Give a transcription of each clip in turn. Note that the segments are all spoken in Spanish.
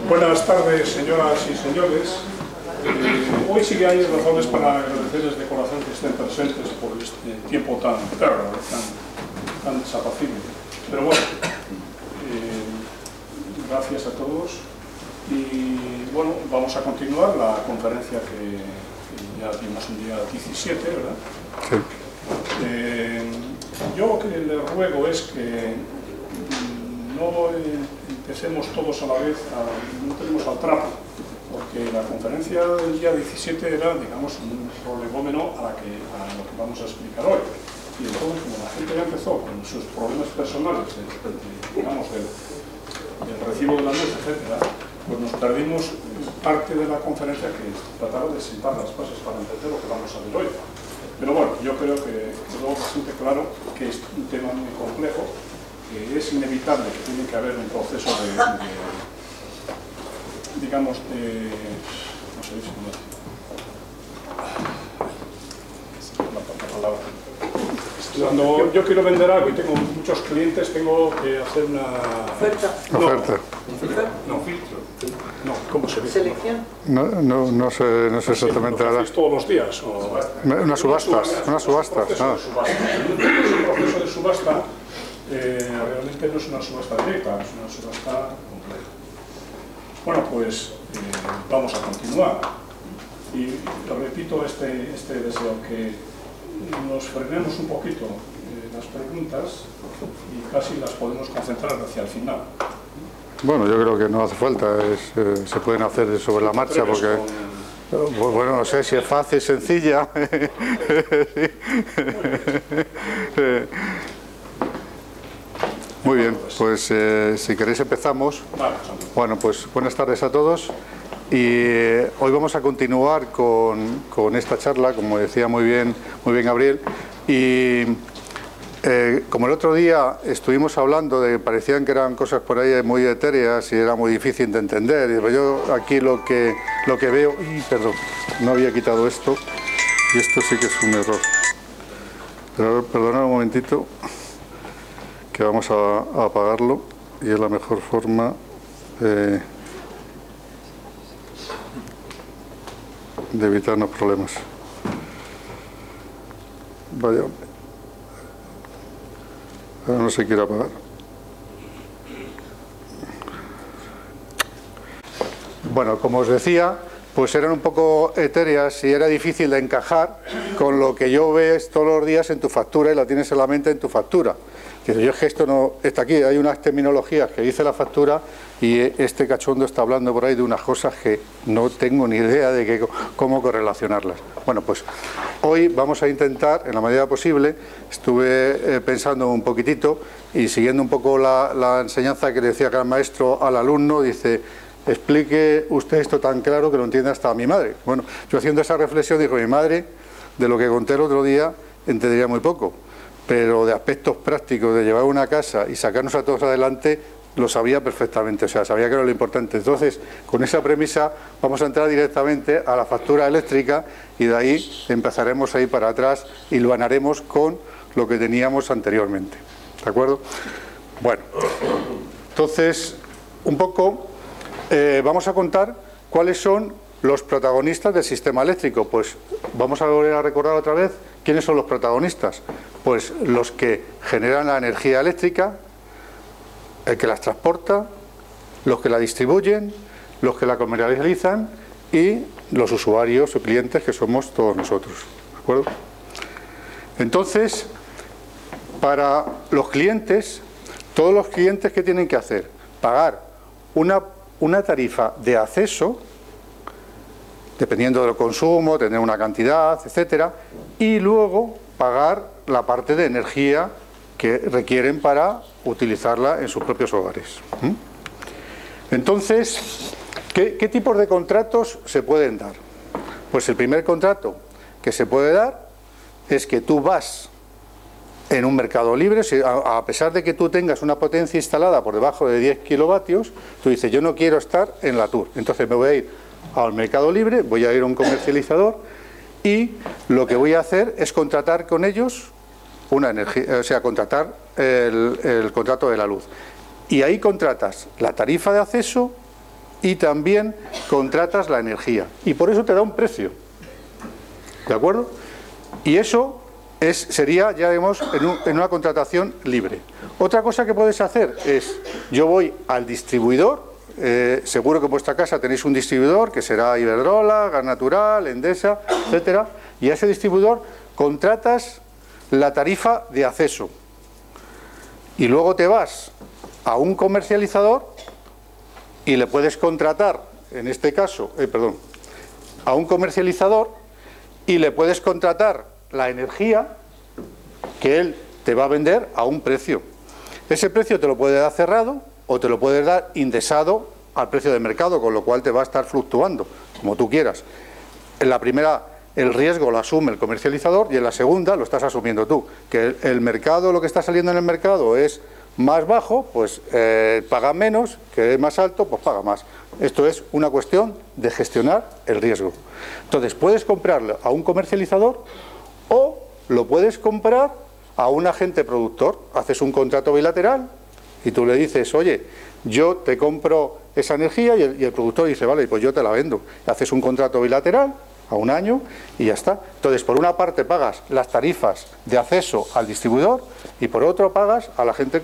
Buenas tardes, señoras y señores. Hoy sí que hay razones para agradecerles de corazón que estén presentes por este tiempo tan desapacible. Pero bueno, gracias a todos. Y bueno, vamos a continuar la conferencia que ya tuvimos el día 17, ¿verdad? Sí. Yo lo que le ruego es que no empecemos todos a la vez, no tenemos al trapo, porque la conferencia del día 17 era, digamos, un prolegómeno a lo que vamos a explicar hoy. Y entonces, como la gente ya empezó con sus problemas personales, digamos, del recibo de la luz, etc., pues nos perdimos parte de la conferencia que trataba de sentar las bases para entender lo que vamos a ver hoy. Pero bueno, yo creo que quedó bastante claro que es un tema muy complejo, que es inevitable que tiene que haber un proceso digamos, no sé si la palabra. Cuando yo quiero vender algo y tengo muchos clientes, tengo que hacer una oferta. No, filtro. No, ¿cómo se dice? Selección. No sé exactamente ahora. ¿Todos los días? O... Unas subastas. Un proceso de subasta realmente no es una subasta directa, es una subasta completa. Bueno, pues vamos a continuar. Y repito este deseo, que nos frenemos un poquito las preguntas y casi las podemos concentrar hacia el final. Bueno, yo creo que no hace falta, se pueden hacer sobre la marcha, porque... Bueno, no sé si es fácil, sencilla. Muy bien, pues si queréis empezamos. Bueno, pues buenas tardes a todos. Y hoy vamos a continuar con esta charla, como decía muy bien Gabriel. Y como el otro día estuvimos hablando de que parecían que eran cosas por ahí muy etéreas y era muy difícil de entender, y yo aquí lo que veo... perdón, no había quitado esto, y esto sí que es un error. Pero perdonad un momentito, que vamos a apagarlo, y es la mejor forma de evitarnos problemas. Vaya, ahora no se quiere apagar. Bueno, como os decía, pues eran un poco etéreas y era difícil de encajar con lo que yo ves todos los días en tu factura y la tienes en la mente en tu factura. Yo es que esto no está aquí, hay unas terminologías que dice la factura y este cachondo está hablando por ahí de unas cosas que no tengo ni idea de cómo correlacionarlas. Bueno, pues hoy vamos a intentar, en la medida posible, estuve pensando un poquitito y siguiendo un poco la enseñanza que le decía cada maestro al alumno, dice: explique usted esto tan claro que lo entienda hasta mi madre. Bueno, yo haciendo esa reflexión digo, mi madre, de lo que conté el otro día, entendería muy poco, pero de aspectos prácticos de llevar una casa y sacarnos a todos adelante lo sabía perfectamente, o sea, sabía que era lo importante. Entonces, con esa premisa vamos a entrar directamente a la factura eléctrica y de ahí empezaremos a ir para atrás y lo ganaremos con lo que teníamos anteriormente, ¿de acuerdo? Bueno, entonces, un poco vamos a contar cuáles son los protagonistas del sistema eléctrico. Pues vamos a volver a recordar otra vez quiénes son los protagonistas. Pues los que generan la energía eléctrica, el que las transporta, los que la distribuyen, los que la comercializan y los usuarios o clientes, que somos todos nosotros, ¿de acuerdo? Entonces, para los clientes, todos los clientes, ¿qué tienen que hacer? Pagar una tarifa de acceso, dependiendo del consumo, tener una cantidad, etcétera, y luego pagar la parte de energía que requieren para utilizarla en sus propios hogares. Entonces, ¿qué tipos de contratos se pueden dar? Pues el primer contrato que se puede dar es que tú vas en un mercado libre, a pesar de que tú tengas una potencia instalada por debajo de 10 kilovatios, tú dices, yo no quiero estar en la TUR, entonces me voy a ir al mercado libre, voy a ir a un comercializador y lo que voy a hacer es contratar con ellos una energía, o sea, contratar el contrato de la luz. Y ahí contratas la tarifa de acceso y también contratas la energía. Y por eso te da un precio. ¿De acuerdo? Y eso sería, ya vemos, en una contratación libre. Otra cosa que puedes hacer es, yo voy al distribuidor, seguro que en vuestra casa tenéis un distribuidor que será Iberdrola, Gas Natural, Endesa, etcétera, y a ese distribuidor contratas la tarifa de acceso. Y luego te vas a un comercializador y le puedes contratar, en este caso, a un comercializador y le puedes contratar la energía que él te va a vender a un precio. Ese precio te lo puede dar cerrado o te lo puede dar indexado al precio de mercado, con lo cual te va a estar fluctuando, como tú quieras. En la primera, el riesgo lo asume el comercializador y en la segunda lo estás asumiendo tú. Que el mercado, lo que está saliendo en el mercado es más bajo, pues paga menos, que es más alto, pues paga más. Esto es una cuestión de gestionar el riesgo. Entonces, puedes comprarlo a un comercializador o lo puedes comprar a un agente productor. Haces un contrato bilateral y tú le dices, oye, yo te compro esa energía, y el productor dice, vale, pues yo te la vendo. Haces un contrato bilateral a un año y ya está. Entonces, por una parte pagas las tarifas de acceso al distribuidor y por otro pagas al agente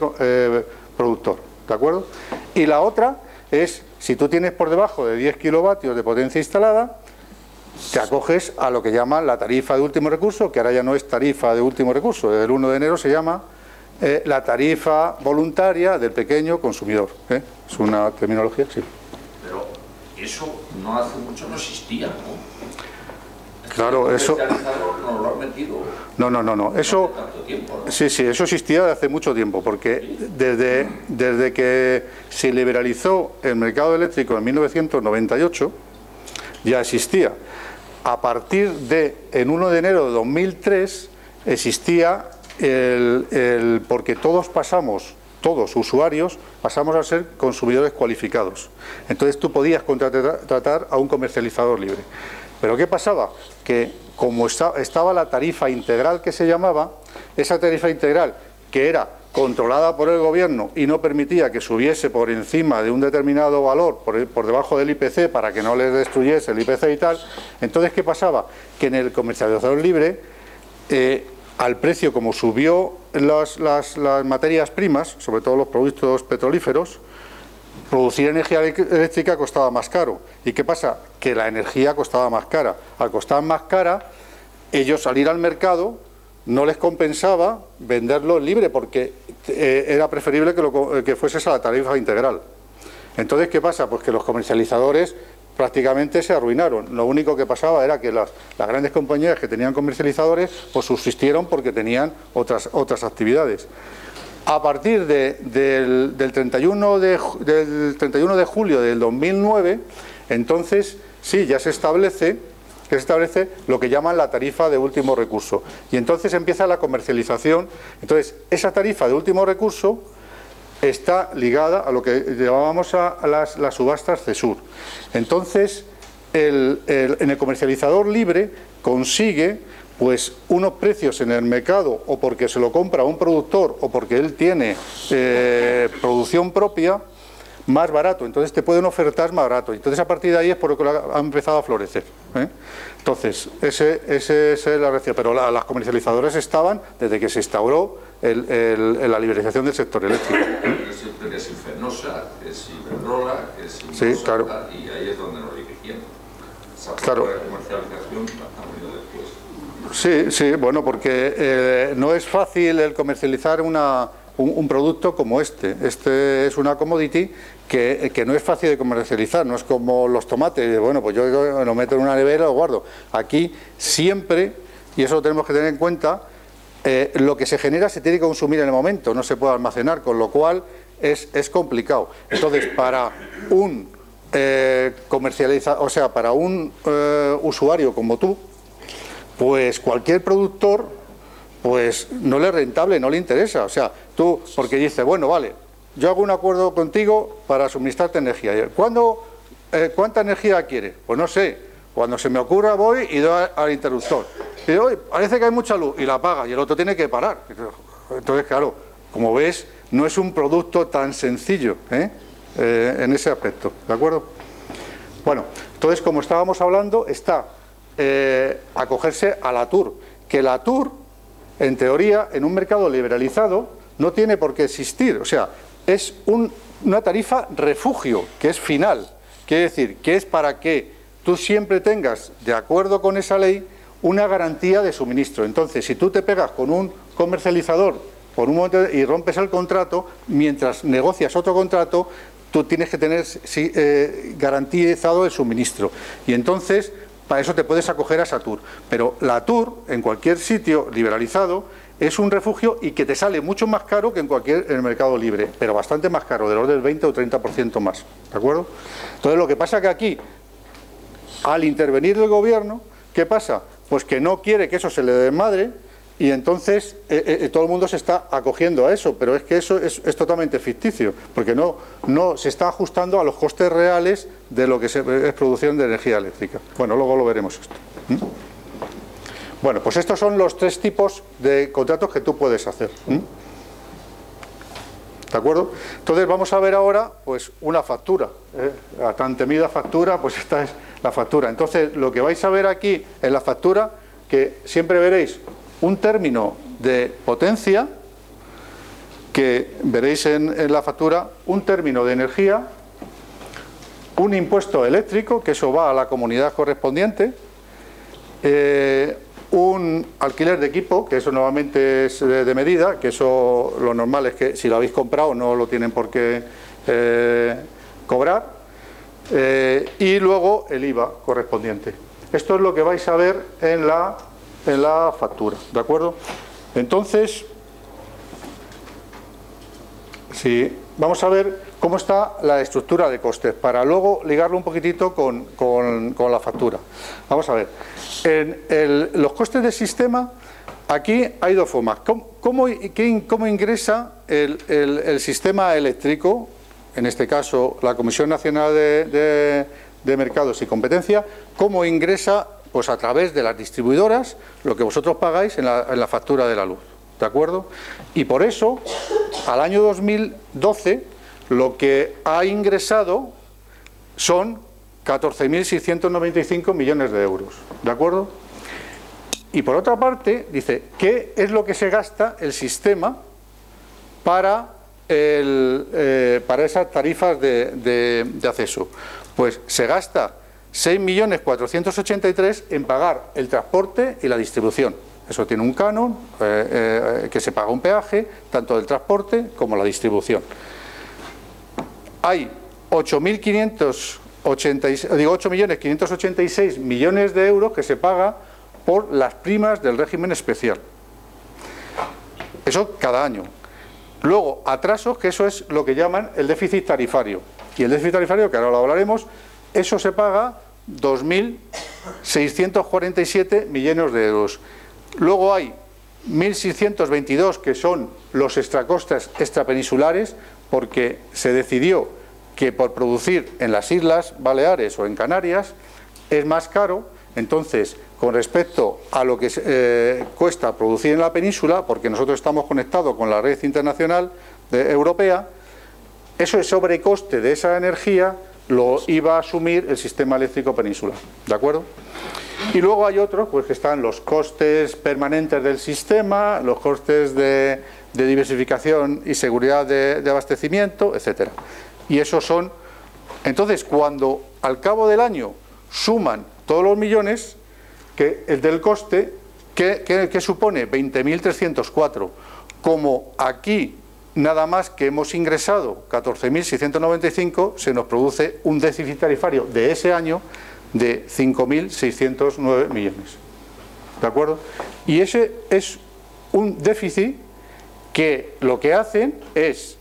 productor, ¿de acuerdo? Y la otra es, si tú tienes por debajo de 10 kilovatios de potencia instalada, te acoges a lo que llaman la tarifa de último recurso, que ahora ya no es tarifa de último recurso, desde el 1 de enero se llama la tarifa voluntaria del pequeño consumidor. Es una terminología, sí. Pero eso no hace mucho no existía, ¿no? Claro, eso... No lo han metido. No. Eso... Tanto tiempo, ¿no? Sí, eso existía desde hace mucho tiempo, porque desde que se liberalizó el mercado eléctrico en 1998, ya existía. A partir de, en 1 de enero de 2003, existía porque todos usuarios, pasamos a ser consumidores cualificados. Entonces tú podías contratar a un comercializador libre. Pero ¿qué pasaba? Que como estaba la tarifa integral que se llamaba, esa tarifa integral que era controlada por el gobierno y no permitía que subiese por encima de un determinado valor, por debajo del IPC, para que no les destruyese el IPC y tal, entonces ¿qué pasaba? Que en el comercializador libre, al precio como subió las materias primas, sobre todo los productos petrolíferos, producir energía eléctrica costaba más caro. ¿Y qué pasa? Que la energía costaba más cara. Al costar más cara, ellos salir al mercado no les compensaba venderlo libre, porque era preferible que fuese a la tarifa integral. Entonces, ¿qué pasa? Pues que los comercializadores prácticamente se arruinaron. Lo único que pasaba era que las grandes compañías que tenían comercializadores pues subsistieron porque tenían otras actividades. A partir del 31 de julio del 2009, entonces sí, ya se establece lo que llaman la tarifa de último recurso. Y entonces empieza la comercialización. Entonces, esa tarifa de último recurso está ligada a lo que llamábamos a las subastas CESUR. Entonces, en el comercializador libre consigue pues unos precios en el mercado, o porque se lo compra a un productor o porque él tiene producción propia, más barato. Entonces te pueden ofertar más barato. Entonces a partir de ahí es por lo que ha empezado a florecer. Entonces, ese es la reacción. Pero las comercializadoras estaban desde que se instauró la liberalización del sector eléctrico. Que es Fenosa, que es Iberdrola, que es Indosa, sí, claro. Y ahí es donde nos dirigimos. Esa claro. de comercialización ha venido después. Sí, bueno, porque no es fácil el comercializar un producto como este. Este es una commodity que no es fácil de comercializar, no es como los tomates. Bueno, pues yo lo meto en una nevera y lo guardo. Aquí siempre, y eso lo tenemos que tener en cuenta, lo que se genera se tiene que consumir en el momento, no se puede almacenar, con lo cual es complicado. Entonces, para un para un usuario como tú, pues cualquier productor pues no le es rentable, no le interesa. O sea, tú, porque dice, bueno, vale, yo hago un acuerdo contigo para suministrarte energía. ¿Cuánta energía quieres? Pues no sé, cuando se me ocurra voy y doy al interruptor. Y digo, parece que hay mucha luz, y la apaga, y el otro tiene que parar. Entonces, claro, como ves, no es un producto tan sencillo, en ese aspecto, ¿de acuerdo? Bueno, entonces, como estábamos hablando, está acogerse a la TUR, que la TUR, en teoría, en un mercado liberalizado, no tiene por qué existir, o sea, es una tarifa refugio, que es final, quiere decir, que es para que tú siempre tengas, de acuerdo con esa ley, una garantía de suministro. Entonces, si tú te pegas con un comercializador por un momento y rompes el contrato, mientras negocias otro contrato, tú tienes que tener garantizado el suministro. Y entonces, para eso te puedes acoger a esa TUR. Pero la TUR, en cualquier sitio liberalizado, es un refugio y que te sale mucho más caro que en el mercado libre, pero bastante más caro, del orden del 20 o 30% más. ¿De acuerdo? Entonces, lo que pasa es que aquí, al intervenir el gobierno, ¿qué pasa? Pues que no quiere que eso se le desmadre y entonces todo el mundo se está acogiendo a eso, pero es que eso es totalmente ficticio, porque no se está ajustando a los costes reales de lo que es producción de energía eléctrica. Bueno, luego lo veremos esto. Bueno, pues estos son los 3 tipos de contratos que tú puedes hacer. ¿De acuerdo? Entonces vamos a ver ahora pues una factura, la tan temida factura, pues esta es la factura. Entonces lo que vais a ver aquí en la factura, que siempre veréis un término de potencia, que veréis en la factura, un término de energía, un impuesto eléctrico, que eso va a la comunidad correspondiente, un alquiler de equipo, que eso normalmente es de medida, que eso lo normal es que si lo habéis comprado no lo tienen por qué cobrar, y luego el IVA correspondiente. Esto es lo que vais a ver en la factura, ¿de acuerdo? Entonces, sí, vamos a ver cómo está la estructura de costes, para luego ligarlo un poquitito con la factura. Vamos a ver. En los costes del sistema, aquí hay 2 formas. ¿Cómo ingresa el sistema eléctrico, en este caso la Comisión Nacional de Mercados y Competencia, cómo ingresa? Pues a través de las distribuidoras, lo que vosotros pagáis en la factura de la luz, ¿de acuerdo? Y por eso, al año 2012, lo que ha ingresado son 14.695 millones de euros, ¿de acuerdo? Y por otra parte, dice, ¿qué es lo que se gasta el sistema para esas tarifas de acceso? Pues se gasta 6.483.000 en pagar el transporte y la distribución. Eso tiene un canon, que se paga un peaje, tanto del transporte como la distribución. Hay 8.586 millones de euros que se paga por las primas del régimen especial. Eso cada año. Luego, atrasos, que eso es lo que llaman el déficit tarifario. Y el déficit tarifario, que ahora lo hablaremos, eso se paga 2.647 millones de euros. Luego hay 1.622 que son los extracostes extrapeninsulares, porque se decidió que por producir en las Islas Baleares o en Canarias es más caro, entonces con respecto a lo que cuesta producir en la península, porque nosotros estamos conectados con la red internacional europea, eso sobrecoste de esa energía lo iba a asumir el sistema eléctrico peninsular, ¿de acuerdo? Y luego hay otros, pues que están los costes permanentes del sistema, los costes de diversificación y seguridad de abastecimiento, etcétera. Y esos son, entonces cuando al cabo del año suman todos los millones, que el del coste, que supone 20.304, como aquí nada más que hemos ingresado 14.695, se nos produce un déficit tarifario de ese año de 5.609 millones. ¿De acuerdo? Y ese es un déficit que lo que hacen es,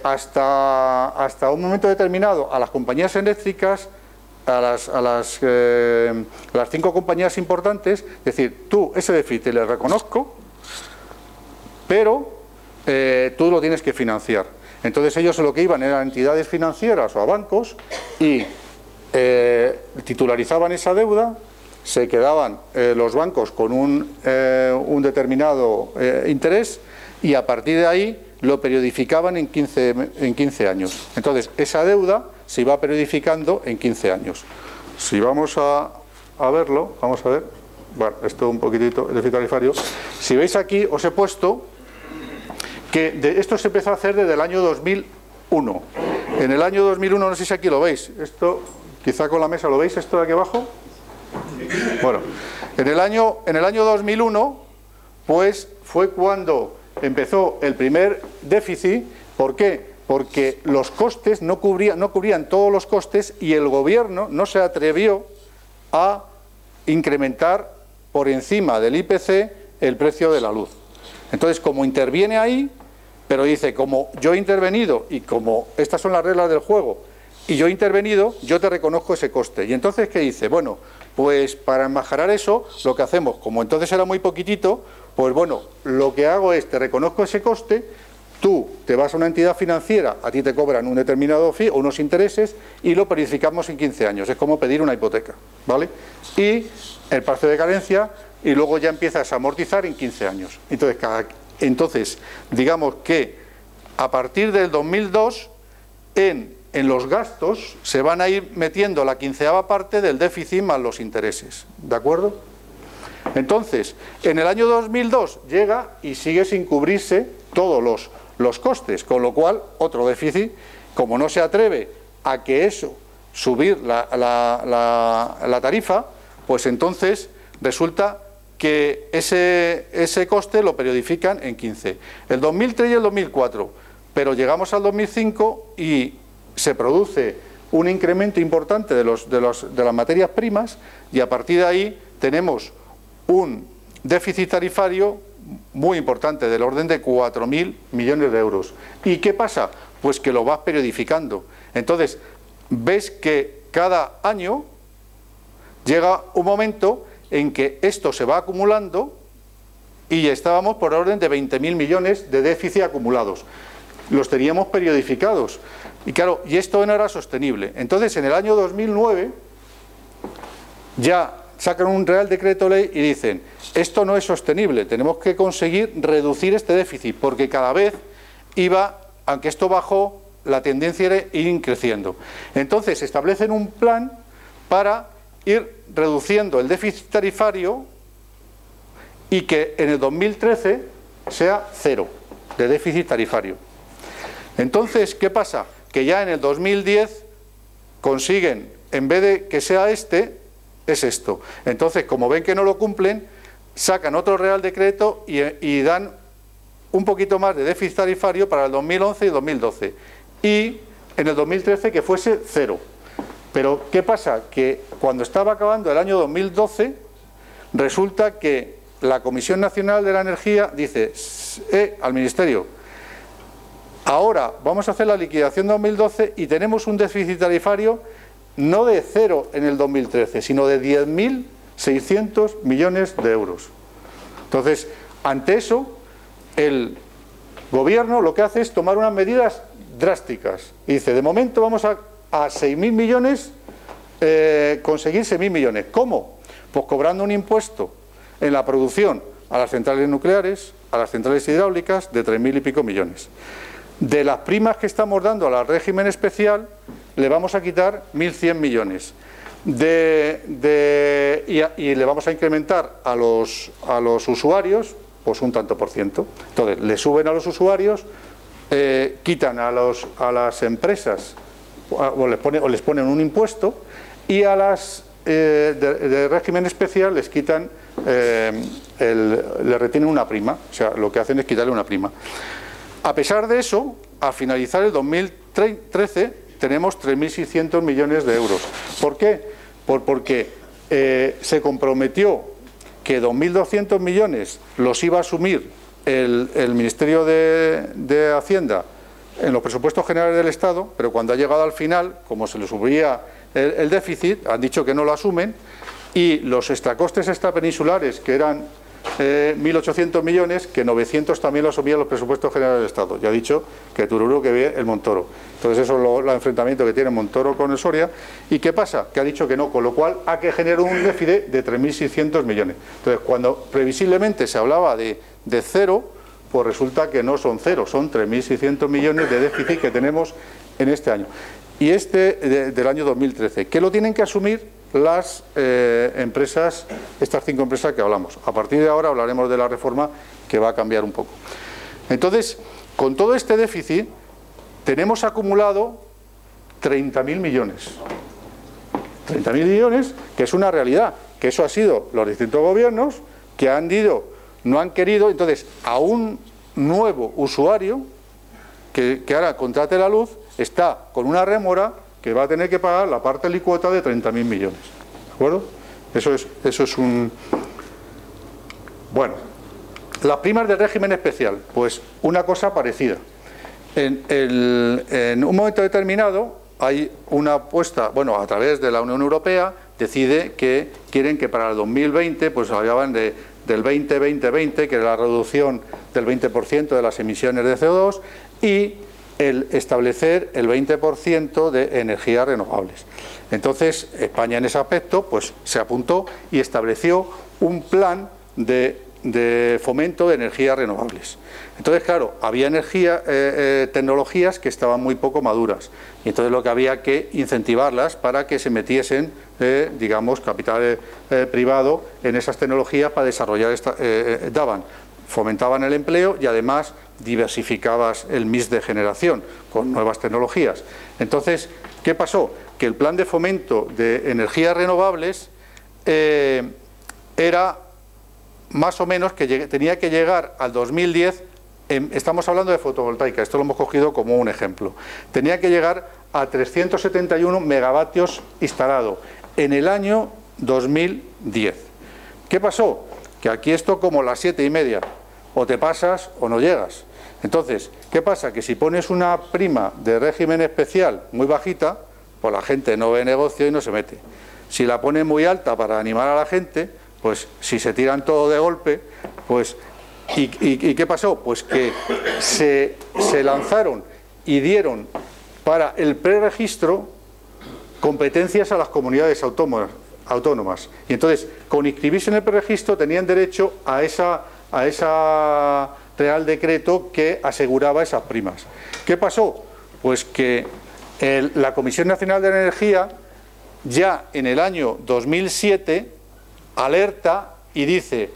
hasta un momento determinado, a las compañías eléctricas, a las 5 compañías importantes, decir, tú ese déficit le reconozco, pero tú lo tienes que financiar. Entonces ellos lo que iban eran entidades financieras o a bancos y titularizaban esa deuda, se quedaban los bancos con un determinado interés y a partir de ahí lo periodificaban en 15 años. Entonces, esa deuda se iba periodificando en 15 años. Si vamos a verlo, vamos a ver, bueno, esto un poquitito, el déficit tarifario. Si veis aquí, os he puesto que esto se empezó a hacer desde el año 2001. En el año 2001, no sé si aquí lo veis, esto, quizá con la mesa lo veis, esto de aquí abajo. Bueno, en el año 2001, pues fue cuando empezó el primer déficit. ¿Por qué? Porque los costes no cubrían todos los costes y el gobierno no se atrevió a incrementar por encima del IPC el precio de la luz. Entonces, como interviene ahí, pero dice, como yo he intervenido y como estas son las reglas del juego y yo he intervenido, yo te reconozco ese coste. Y entonces, ¿qué dice? Bueno, pues para enmajarar eso, lo que hacemos, como entonces era muy poquitito, pues bueno, lo que hago es, te reconozco ese coste, tú te vas a una entidad financiera, a ti te cobran un determinado fee o unos intereses y lo periodificamos en 15 años. Es como pedir una hipoteca, ¿vale? Y el plazo de carencia, y luego ya empiezas a amortizar en 15 años. Entonces, digamos que a partir del 2002, en los gastos se van a ir metiendo la 15ª parte del déficit más los intereses, ¿de acuerdo? Entonces, en el año 2002 llega y sigue sin cubrirse todos los costes, con lo cual otro déficit, como no se atreve a que eso, subir la tarifa, pues entonces resulta que ese coste lo periodifican en 15. El 2003 y el 2004, pero llegamos al 2005 y se produce un incremento importante de las materias primas y a partir de ahí tenemos un déficit tarifario muy importante, del orden de 4.000 millones de euros. ¿Y qué pasa? Pues que lo vas periodificando. Entonces, ves que cada año llega un momento en que esto se va acumulando y estábamos por orden de 20.000 millones de déficit acumulados. Los teníamos periodificados. Y claro, y esto no era sostenible. Entonces, en el año 2009, ya sacan un Real Decreto Ley y dicen, esto no es sostenible, tenemos que conseguir reducir este déficit, porque cada vez aunque esto bajó, la tendencia era ir creciendo. Entonces, establecen un plan para ir reduciendo el déficit tarifario y que en el 2013 sea 0 de déficit tarifario. Entonces, ¿qué pasa? Que ya en el 2010 consiguen, en vez de que sea es esto. Entonces, como ven que no lo cumplen, sacan otro Real Decreto y dan un poquito más de déficit tarifario para el 2011 y 2012. Y en el 2013 que fuese 0. Pero, ¿qué pasa? Que cuando estaba acabando el año 2012, resulta que la Comisión Nacional de la Energía dice al Ministerio, ahora vamos a hacer la liquidación de 2012 y tenemos un déficit tarifario no de 0 en el 2013, sino de 10.600 millones de euros. Entonces, ante eso, el gobierno lo que hace es tomar unas medidas drásticas. Y dice, de momento vamos a 6.000 millones, conseguir 6.000 millones. ¿Cómo? Pues cobrando un impuesto en la producción a las centrales nucleares, a las centrales hidráulicas, de 3.000 y pico millones. De las primas que estamos dando al régimen especial, le vamos a quitar 1.100 millones. Y le vamos a incrementar a los usuarios, pues un tanto por ciento. Entonces, le suben a los usuarios, quitan a las empresas, o les ponen un impuesto, y a las de régimen especial les quitan, le retienen una prima. O sea, lo que hacen es quitarle una prima. A pesar de eso, al finalizar el 2013, tenemos 3.600 millones de euros. ¿Por qué? Porque se comprometió que 2.200 millones los iba a asumir el Ministerio de Hacienda en los presupuestos generales del Estado, pero cuando ha llegado al final, como se le subía el déficit, han dicho que no lo asumen, y los extracostes extrapeninsulares, que eran 1.800 millones, que 900 también lo asumían los presupuestos generales del Estado. Ya ha dicho que Tururú que ve el Montoro. Entonces eso es el enfrentamiento que tiene Montoro con el Soria. ¿Y qué pasa? Que ha dicho que no, con lo cual ha que generar un déficit de 3.600 millones. Entonces, cuando previsiblemente se hablaba de 0, pues resulta que no son cero, son 3.600 millones de déficit que tenemos en este año. Y del año 2013, que lo tienen que asumir las empresas, estas 5 empresas que hablamos. A partir de ahora hablaremos de la reforma, que va a cambiar un poco. Entonces, con todo este déficit, tenemos acumulado 30.000 millones. 30.000 millones, que es una realidad, que eso ha sido los distintos gobiernos que no han querido. Entonces, a un nuevo usuario que ahora contrate la luz, está con una rémora que va a tener que pagar la parte alícuota de 30.000 millones. ¿De acuerdo? Eso es un... Bueno, las primas de régimen especial, pues una cosa parecida. En un momento determinado hay una apuesta, bueno, a través de la Unión Europea, decide que quieren que para el 2020, pues hablaban del 20-20-20, que era la reducción del 20% de las emisiones de CO2, y el establecer el 20% de energías renovables. Entonces, España en ese aspecto pues se apuntó y estableció un plan de fomento de energías renovables. Entonces, claro, había tecnologías que estaban muy poco maduras, y entonces lo que había que incentivarlas para que se metiesen, digamos, capital privado en esas tecnologías para desarrollar fomentaban el empleo y además diversificabas el mix de generación con nuevas tecnologías. Entonces, ¿qué pasó? Que el plan de fomento de energías renovables era más o menos que tenía que llegar al 2010, estamos hablando de fotovoltaica, esto lo hemos cogido como un ejemplo, tenía que llegar a 371 megavatios instalado en el año 2010. ¿Qué pasó? Que aquí esto como las 7:30, o te pasas o no llegas. Entonces, ¿qué pasa? Que si pones una prima de régimen especial muy bajita, pues la gente no ve negocio y no se mete. Si la pones muy alta para animar a la gente, pues si se tiran todo de golpe, pues... ¿Y qué pasó? Pues que se lanzaron y dieron para el preregistro competencias a las comunidades autónomas. Y entonces, con inscribirse en el preregistro, tenían derecho a esa Real Decreto que aseguraba esas primas. ¿Qué pasó? Pues que la Comisión Nacional de Energía, ya en el año 2007, alerta y dice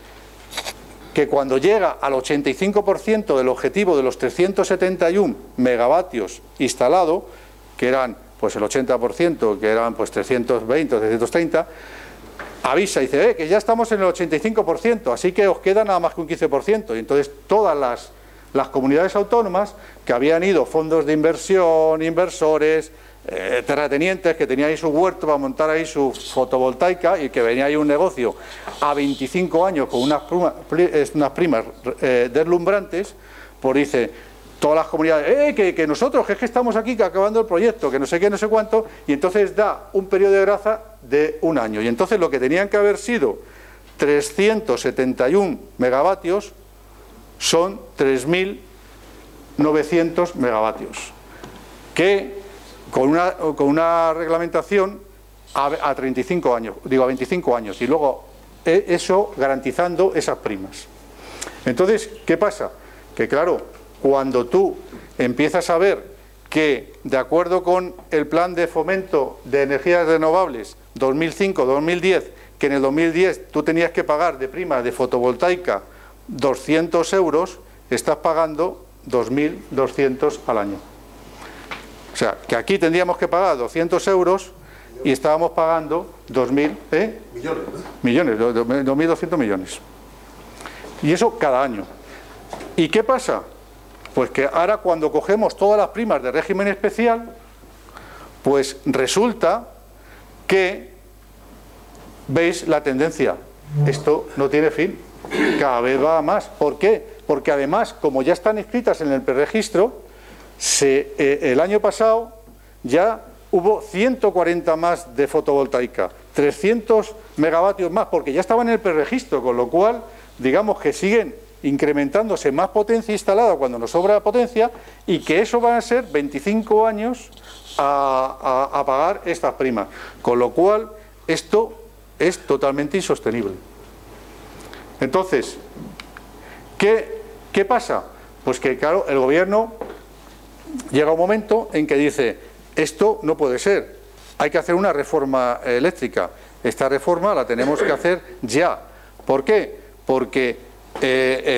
que cuando llega al 85% del objetivo de los 371 megavatios instalado, que eran pues el 80%, que eran pues 320 o 330, avisa y dice, que ya estamos en el 85%, así que os queda nada más que un 15%. Y entonces todas las comunidades autónomas que habían ido, fondos de inversión, inversores, terratenientes que tenían ahí su huerto para montar ahí su fotovoltaica y que venía ahí un negocio a 25 años con unas primas deslumbrantes, pues dice, todas las comunidades, que nosotros, que es que estamos aquí acabando el proyecto, que no sé qué, no sé cuánto, y entonces da un periodo de gracia de un año. Y entonces lo que tenían que haber sido 371 megavatios son 3.900 megavatios, que con una reglamentación a 35 años, digo a 25 años, y luego eso garantizando esas primas. Entonces, ¿qué pasa? Que claro, cuando tú empiezas a ver que, de acuerdo con el plan de fomento de energías renovables 2005-2010, que en el 2010 tú tenías que pagar de prima de fotovoltaica 200 euros, estás pagando 2.200 al año. O sea, que aquí tendríamos que pagar 200 euros y estábamos pagando 2.000 millones, 2.200 millones. Y eso cada año. ¿Y qué pasa? Pues que ahora cuando cogemos todas las primas de régimen especial, pues resulta que, veis la tendencia, esto no tiene fin, cada vez va más. ¿Por qué? Porque además, como ya están inscritas en el preregistro, el año pasado ya hubo 140 más de fotovoltaica, 300 megavatios más, porque ya estaban en el preregistro, con lo cual, digamos que siguen incrementándose más potencia instalada cuando nos sobra potencia, y que eso van a ser 25 años a pagar estas primas, con lo cual esto es totalmente insostenible. Entonces, ¿qué ¿Qué pasa? Pues que claro, el gobierno llega un momento en que dice, esto no puede ser, hay que hacer una reforma eléctrica. Esta reforma la tenemos que hacer ya. ¿Por qué? Porque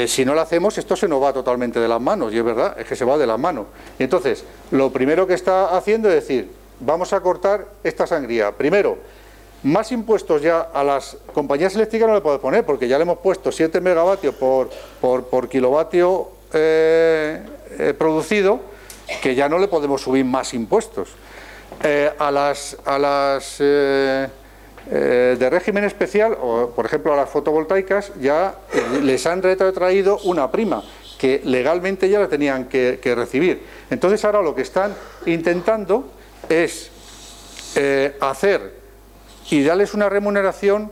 si no la hacemos, esto se nos va totalmente de las manos, y es verdad, es que se va de las manos. Y entonces, lo primero que está haciendo es decir, vamos a cortar esta sangría. Primero, más impuestos ya a las compañías eléctricas no le podemos poner, porque ya le hemos puesto 7 megavatios por kilovatio producido, que ya no le podemos subir más impuestos. A las de régimen especial, o por ejemplo a las fotovoltaicas, ya les han retrotraído una prima que legalmente ya la tenían que recibir. Entonces ahora lo que están intentando es hacer y darles una remuneración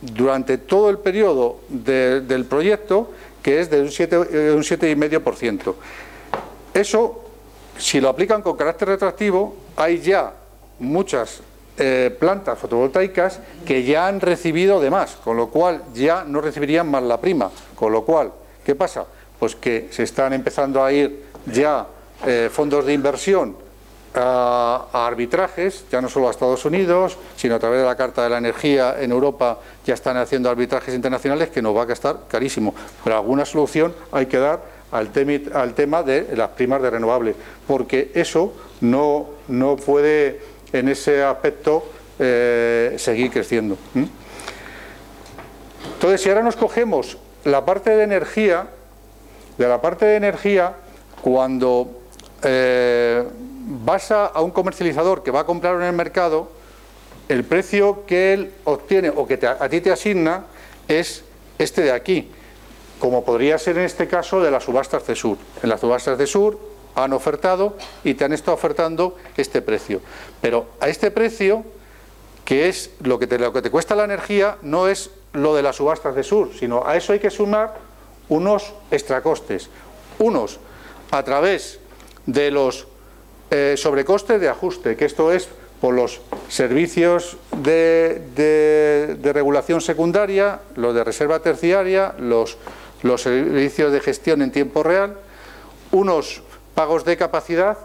durante todo el periodo del proyecto, que es de un 7,5%. Eso, si lo aplican con carácter retroactivo, hay ya muchas plantas fotovoltaicas que ya han recibido de más, con lo cual ya no recibirían más la prima. Con lo cual, ¿qué pasa? Pues que se están empezando a ir ya fondos de inversión a arbitrajes, ya no solo a Estados Unidos, sino a través de la Carta de la Energía en Europa ya están haciendo arbitrajes internacionales que nos va a gastar carísimo. Pero alguna solución hay que dar al tema de las primas de renovables, porque eso no puede en ese aspecto seguir creciendo. Entonces, si ahora nos cogemos la parte de energía, cuando vas a un comercializador que va a comprar en el mercado, el precio que él obtiene o que a ti te asigna es este de aquí, como podría ser en este caso de las subastas CESUR. En las subastas CESUR han ofertado y te han estado ofertando este precio. Pero a este precio, que es lo que te cuesta la energía, no es lo de las subastas CESUR, sino a eso hay que sumar unos extracostes. Unos a través de los sobrecostes de ajuste, que esto es por los servicios de regulación secundaria, los de reserva terciaria, los servicios de gestión en tiempo real, unos pagos de capacidad,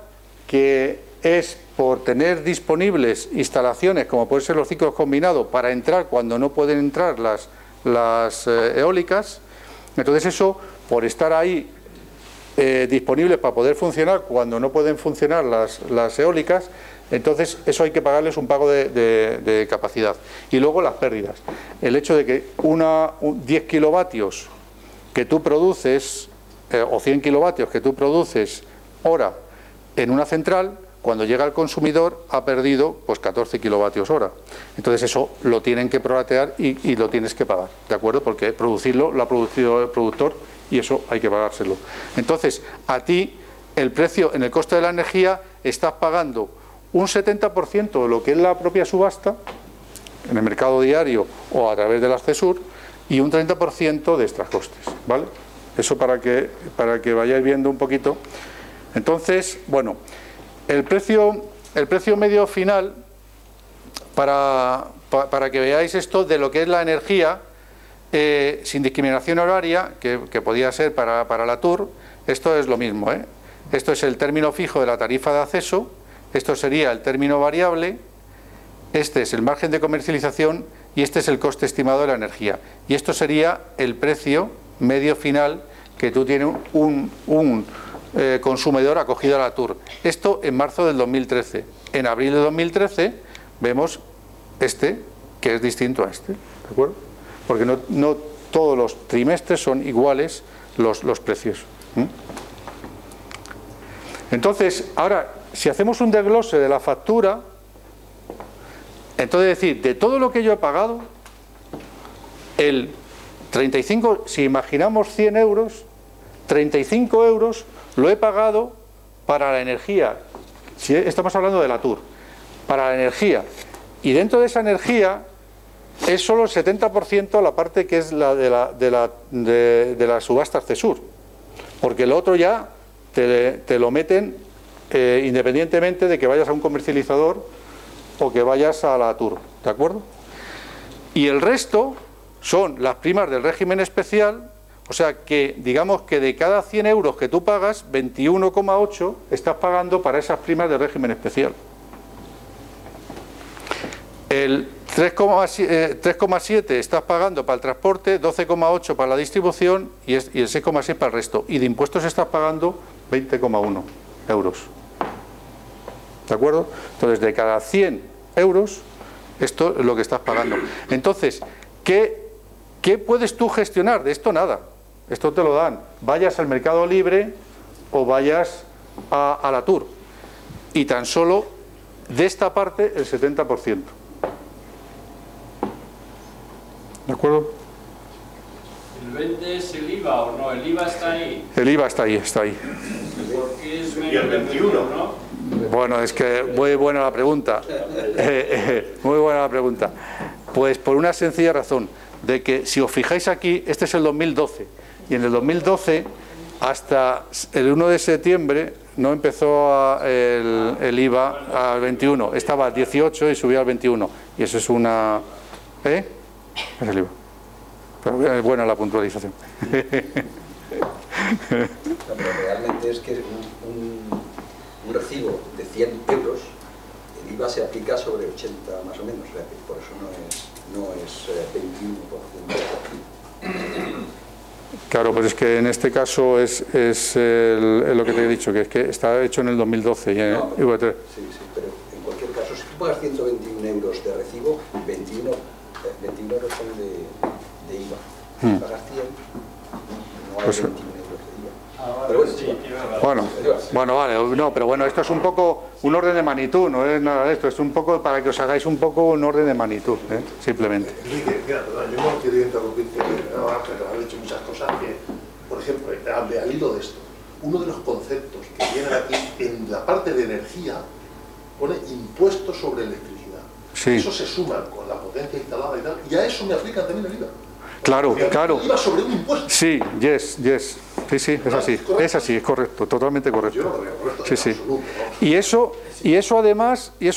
que es por tener disponibles instalaciones como pueden ser los ciclos combinados para entrar cuando no pueden entrar las eólicas. Entonces eso, por estar ahí disponibles para poder funcionar cuando no pueden funcionar las eólicas, entonces eso hay que pagarles un pago de capacidad. Y luego las pérdidas. El hecho de que 10 kilovatios que tú produces o 100 kilovatios que tú produces hora en una central, cuando llega al consumidor ha perdido pues 14 kilovatios hora. Entonces eso lo tienen que prorratear y lo tienes que pagar, ¿de acuerdo? Porque producirlo lo ha producido el productor y eso hay que pagárselo. Entonces a ti el precio en el coste de la energía estás pagando un 70% de lo que es la propia subasta en el mercado diario o a través de las CESUR y un 30% de extra costes, ¿vale? Eso para que vayáis viendo un poquito. Entonces, bueno, el precio medio final, para que veáis esto de lo que es la energía, sin discriminación horaria, que podía ser para la TUR, esto es lo mismo, ¿eh? Esto es el término fijo de la tarifa de acceso, esto sería el término variable, este es el margen de comercialización y este es el coste estimado de la energía. Y esto sería el precio medio final que tú tienes un consumidor acogido a la TUR. Esto en marzo del 2013. En abril de 2013 vemos este, que es distinto a este, ¿de acuerdo? Porque no todos los trimestres son iguales los precios. Entonces, ahora, si hacemos un desglose de la factura, entonces decir, de todo lo que yo he pagado, el 35, si imaginamos 100 euros, 35 euros lo he pagado para la energía. Si estamos hablando de la TUR, para la energía. Y dentro de esa energía es solo el 70% la parte que es la de las subastas CESUR. Porque lo otro ya te lo meten independientemente de que vayas a un comercializador o que vayas a la TUR, ¿de acuerdo? Y el resto son las primas del régimen especial O sea que, digamos que de cada 100 euros que tú pagas, 21,8 estás pagando para esas primas de régimen especial. El 3,7 estás pagando para el transporte, 12,8 para la distribución y el 6,6 para el resto. Y de impuestos estás pagando 20,1 euros. ¿De acuerdo? Entonces, de cada 100 euros, esto es lo que estás pagando. Entonces, ¿qué puedes tú gestionar? De esto nada. Esto te lo dan. Vayas al Mercado Libre o vayas a la Tour. Y tan solo de esta parte el 70%. ¿De acuerdo? ¿El 20 es el IVA o no? ¿El IVA está ahí? El IVA está ahí, está ahí. ¿Por qué es menos del 21, no? Bueno, es que muy buena la pregunta. Muy buena la pregunta. Pues por una sencilla razón, de que si os fijáis aquí, este es el 2012, y en el 2012 hasta el 1 de septiembre no empezó el IVA al 21, estaba al 18 y subió al 21, y eso es una... Es el IVA. Pero es buena la puntualización. No, pero realmente es que un recibo de 100 euros, el IVA se aplica sobre 80 más o menos, o sea que por eso no es 21%. Claro, pues es que en este caso es lo que te he dicho, que es que está hecho en el 2012 y en no, IVA3. Sí, pero en cualquier caso, si tú pagas 121 euros de recibo, 21 euros son de IVA. Si pagas 100, no hay Pues, 21 euros de IVA. Pero bueno, sí, bueno, vale, no, pero bueno, esto es un poco un orden de magnitud, no es nada de esto, es un poco para que os hagáis un poco un orden de magnitud, simplemente. Enrique, mira, yo no quiero interrumpirte, pero has dicho muchas cosas que, por ejemplo, al hilo de esto, uno de los conceptos que viene aquí en la parte de energía pone impuesto sobre electricidad. Sí. Eso se suma con la potencia instalada y tal, y a eso me aplican también el IVA. Claro, claro. IVA sobre un impuesto. Sí, yes. Sí, es así. Es así, es correcto, totalmente correcto. Yo no lo veo correcto en Sí. absoluto, ¿no? Y eso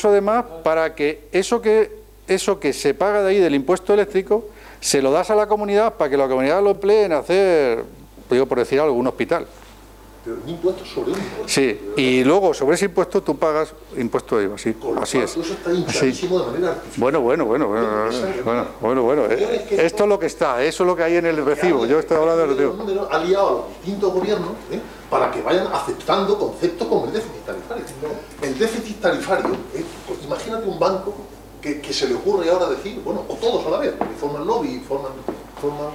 además para que eso que se paga de ahí del impuesto eléctrico, se lo das a la comunidad para que la comunidad lo emplee en hacer, digo por decir algo, un hospital. Pero un impuesto sobre un impuesto. Sí, y luego sobre ese impuesto tú pagas impuesto de IVA, sí, así es. Eso está hinchadísimo de manera artificial. Bueno. Esto es lo que está, eso es lo que hay en el recibo. Yo estoy hablando del recibo. Ha liado a los distintos gobiernos para que vayan aceptando conceptos como el déficit tarifario. El déficit tarifario, pues imagínate un banco que se le ocurre ahora decir, bueno, o todos a la vez, porque forman lobby, forman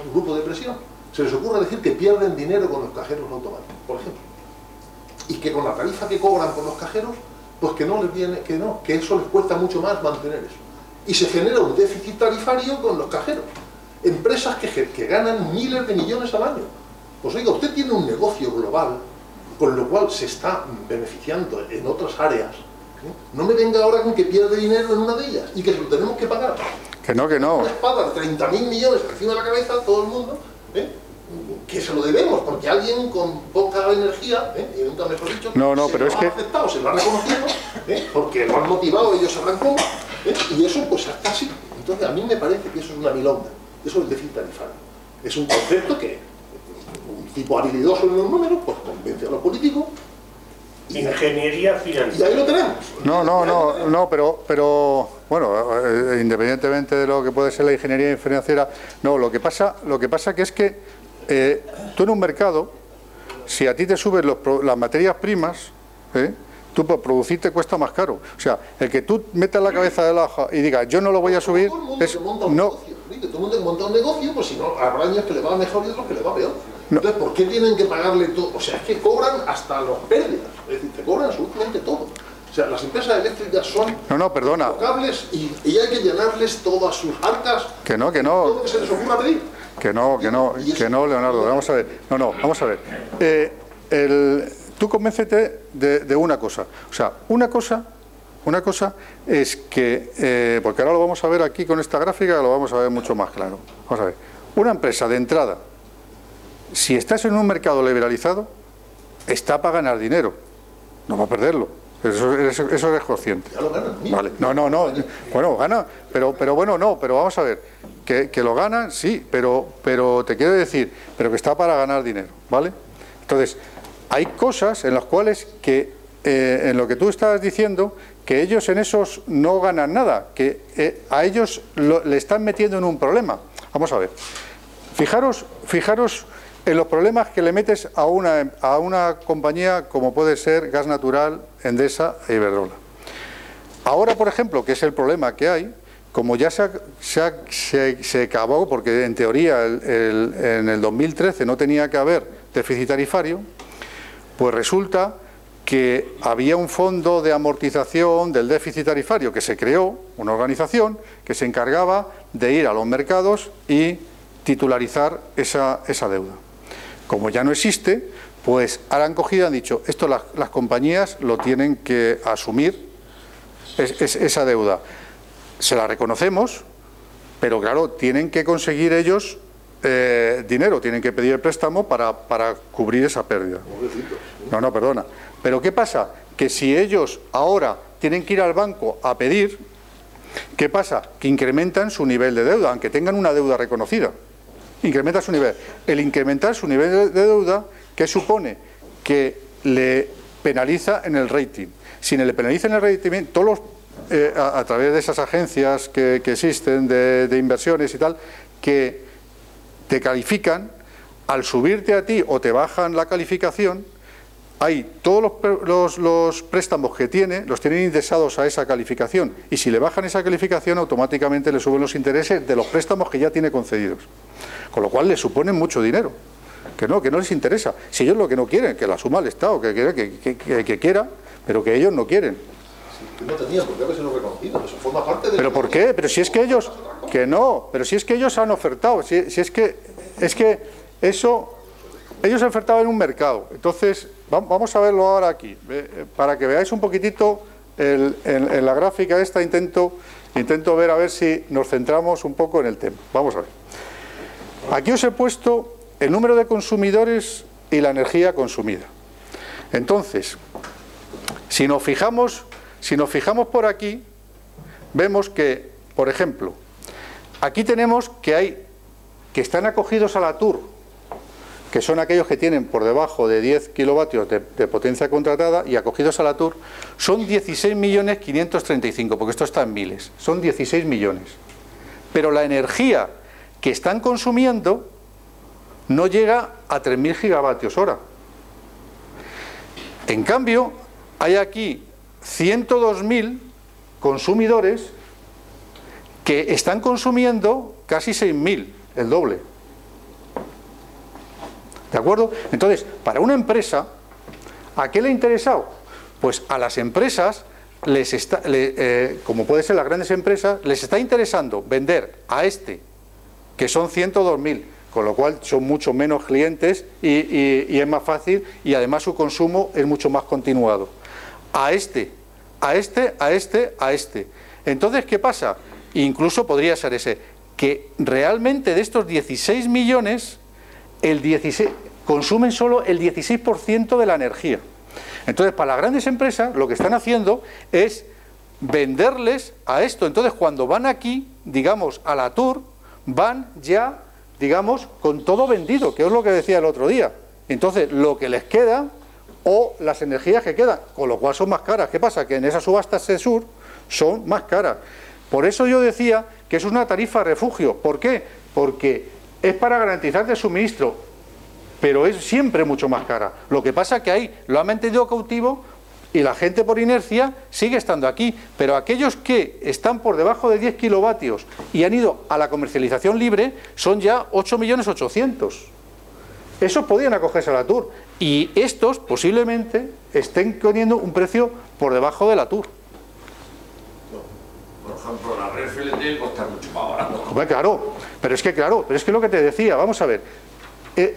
un grupo de presión, se les ocurre decir que pierden dinero con los cajeros automáticos, por ejemplo. Y que con la tarifa que cobran por los cajeros, pues que no les viene, que eso les cuesta mucho más mantener eso. Y se genera un déficit tarifario con los cajeros. Empresas que ganan miles de millones al año. Pues oiga, usted tiene un negocio global, con lo cual se está beneficiando en otras áreas. No me venga ahora con que pierde dinero en una de ellas y que se lo tenemos que pagar. Que no. Una espada de 30.000 millones encima de la cabeza, todo el mundo, que se lo debemos, porque alguien con poca energía, y nunca mejor dicho, pero es que... aceptado, se lo ha reconocido, porque lo han motivado, ellos sabrán cómo, y eso pues está así. Entonces a mí me parece que eso es una milonga, eso es el déficit tarifario. Es un concepto que un tipo habilidoso en los números, pues convence a los políticos. Ingeniería financiera. Y ahí lo tenemos. No, pero bueno, independientemente de lo que puede ser la ingeniería financiera, no, lo que pasa que es que tú en un mercado, si a ti te suben las materias primas, tú por producir te cuesta más caro. O sea, el que tú metas la cabeza del ajo y digas, yo no lo voy a subir, todo el mundo que monta un negocio, todo el mundo que monta un negocio, pues si no, habrá años que le va mejor y otros que le va peor. Entonces, ¿por qué tienen que pagarle todo? O sea, es que cobran hasta las pérdidas, es decir, te cobran absolutamente todo. O sea, las empresas eléctricas son perdona, intocables y hay que llenarles todas sus arcas, todo lo que se les ocurra pedir. Que no, Leonardo, vamos a ver. Vamos a ver. Tú convéncete de una cosa. O sea, una cosa es que, porque ahora lo vamos a ver aquí con esta gráfica, lo vamos a ver mucho más claro. Vamos a ver. Una empresa de entrada, si estás en un mercado liberalizado, está para ganar dinero, no va a perderlo. Eso eres consciente. Ya lo ganan. Vale. No. Bueno, gana, pero bueno, pero vamos a ver. que lo ganan, sí, pero te quiero decir, pero que está para ganar dinero, ¿vale? Entonces, hay cosas en las cuales que, en lo que tú estabas diciendo, que ellos en esos no ganan nada, que a ellos le están metiendo en un problema. Vamos a ver, fijaros en los problemas que le metes a una compañía como puede ser Gas Natural, Endesa e Iberdrola. Ahora, por ejemplo, que es el problema que hay, como ya se acabó, porque en teoría en el 2013 no tenía que haber déficit tarifario, pues resulta que había un fondo de amortización del déficit tarifario que se creó, una organización que se encargaba de ir a los mercados y titularizar esa deuda. Como ya no existe, pues ahora han cogido y han dicho, esto las compañías lo tienen que asumir, esa deuda. Se la reconocemos, pero claro, tienen que conseguir ellos dinero, tienen que pedir el préstamo para cubrir esa pérdida. No, perdona. Pero ¿qué pasa? Que si ellos ahora tienen que ir al banco a pedir, ¿qué pasa? Que incrementan su nivel de deuda, aunque tengan una deuda reconocida. Incrementa su nivel. El incrementar su nivel de deuda, ¿qué supone? Que le penaliza en el rating. Si le penaliza en el rating, todos los a través de esas agencias que existen de inversiones y tal, que te califican, al subirte a ti o te bajan la calificación, hay todos los préstamos que los tienen indexados a esa calificación, y si le bajan esa calificación automáticamente le suben los intereses de los préstamos que ya tiene concedidos, con lo cual le suponen mucho dinero, que no les interesa. Si ellos lo que no quieren, que la suma el Estado, que quiera, pero que ellos no quieren. No tenían por qué haberse reconocido, eso forma parte de... ¿Pero por qué? Pero si es que ellos... Que no, pero si es que ellos han ofertado, si es que eso... Ellos han ofertado en un mercado. Entonces, vamos a verlo ahora aquí, para que veáis un poquitito en la gráfica esta, intento ver a ver si nos centramos un poco en el tema. Vamos a ver. Aquí os he puesto el número de consumidores y la energía consumida. Entonces, si nos fijamos por aquí, vemos que, por ejemplo, aquí tenemos que están acogidos a la TUR, que son aquellos que tienen por debajo de 10 kilovatios de potencia contratada, y acogidos a la TUR son 16.535.000, porque esto está en miles, son 16 millones. Pero la energía que están consumiendo no llega a 3.000 gigavatios hora. En cambio, hay aquí 102.000 consumidores que están consumiendo casi 6.000, el doble. ¿De acuerdo? Entonces, para una empresa, ¿a qué le ha interesado? Pues a las empresas, como puede ser las grandes empresas, les está interesando vender a que son 102.000, con lo cual son mucho menos clientes y es más fácil, y además su consumo es mucho más continuado. A este. Entonces, ¿qué pasa? Incluso podría ser que realmente de estos 16 millones, consumen solo el 16% de la energía. Entonces, para las grandes empresas, lo que están haciendo es venderles a esto. Entonces, cuando van aquí, digamos, a la TUR, van ya, digamos, con todo vendido, que es lo que decía el otro día. Entonces, lo que les queda, o las energías que quedan, con lo cual son más caras. ¿Qué pasa? Que en esas subastas SESUR son más caras. Por eso yo decía que es una tarifa refugio. ¿Por qué? Porque es para garantizar el suministro, pero es siempre mucho más cara. Lo que pasa es que ahí lo han mantenido cautivo y la gente por inercia sigue estando aquí. Pero aquellos que están por debajo de 10 kilovatios y han ido a la comercialización libre son ya 8.800.000. Esos podían acogerse a la TUR, y estos posiblemente estén poniendo un precio por debajo de la TUR. Por ejemplo, la Renfe le tiene que costar mucho más barato. Hombre, claro, pero es que lo que te decía, vamos a ver,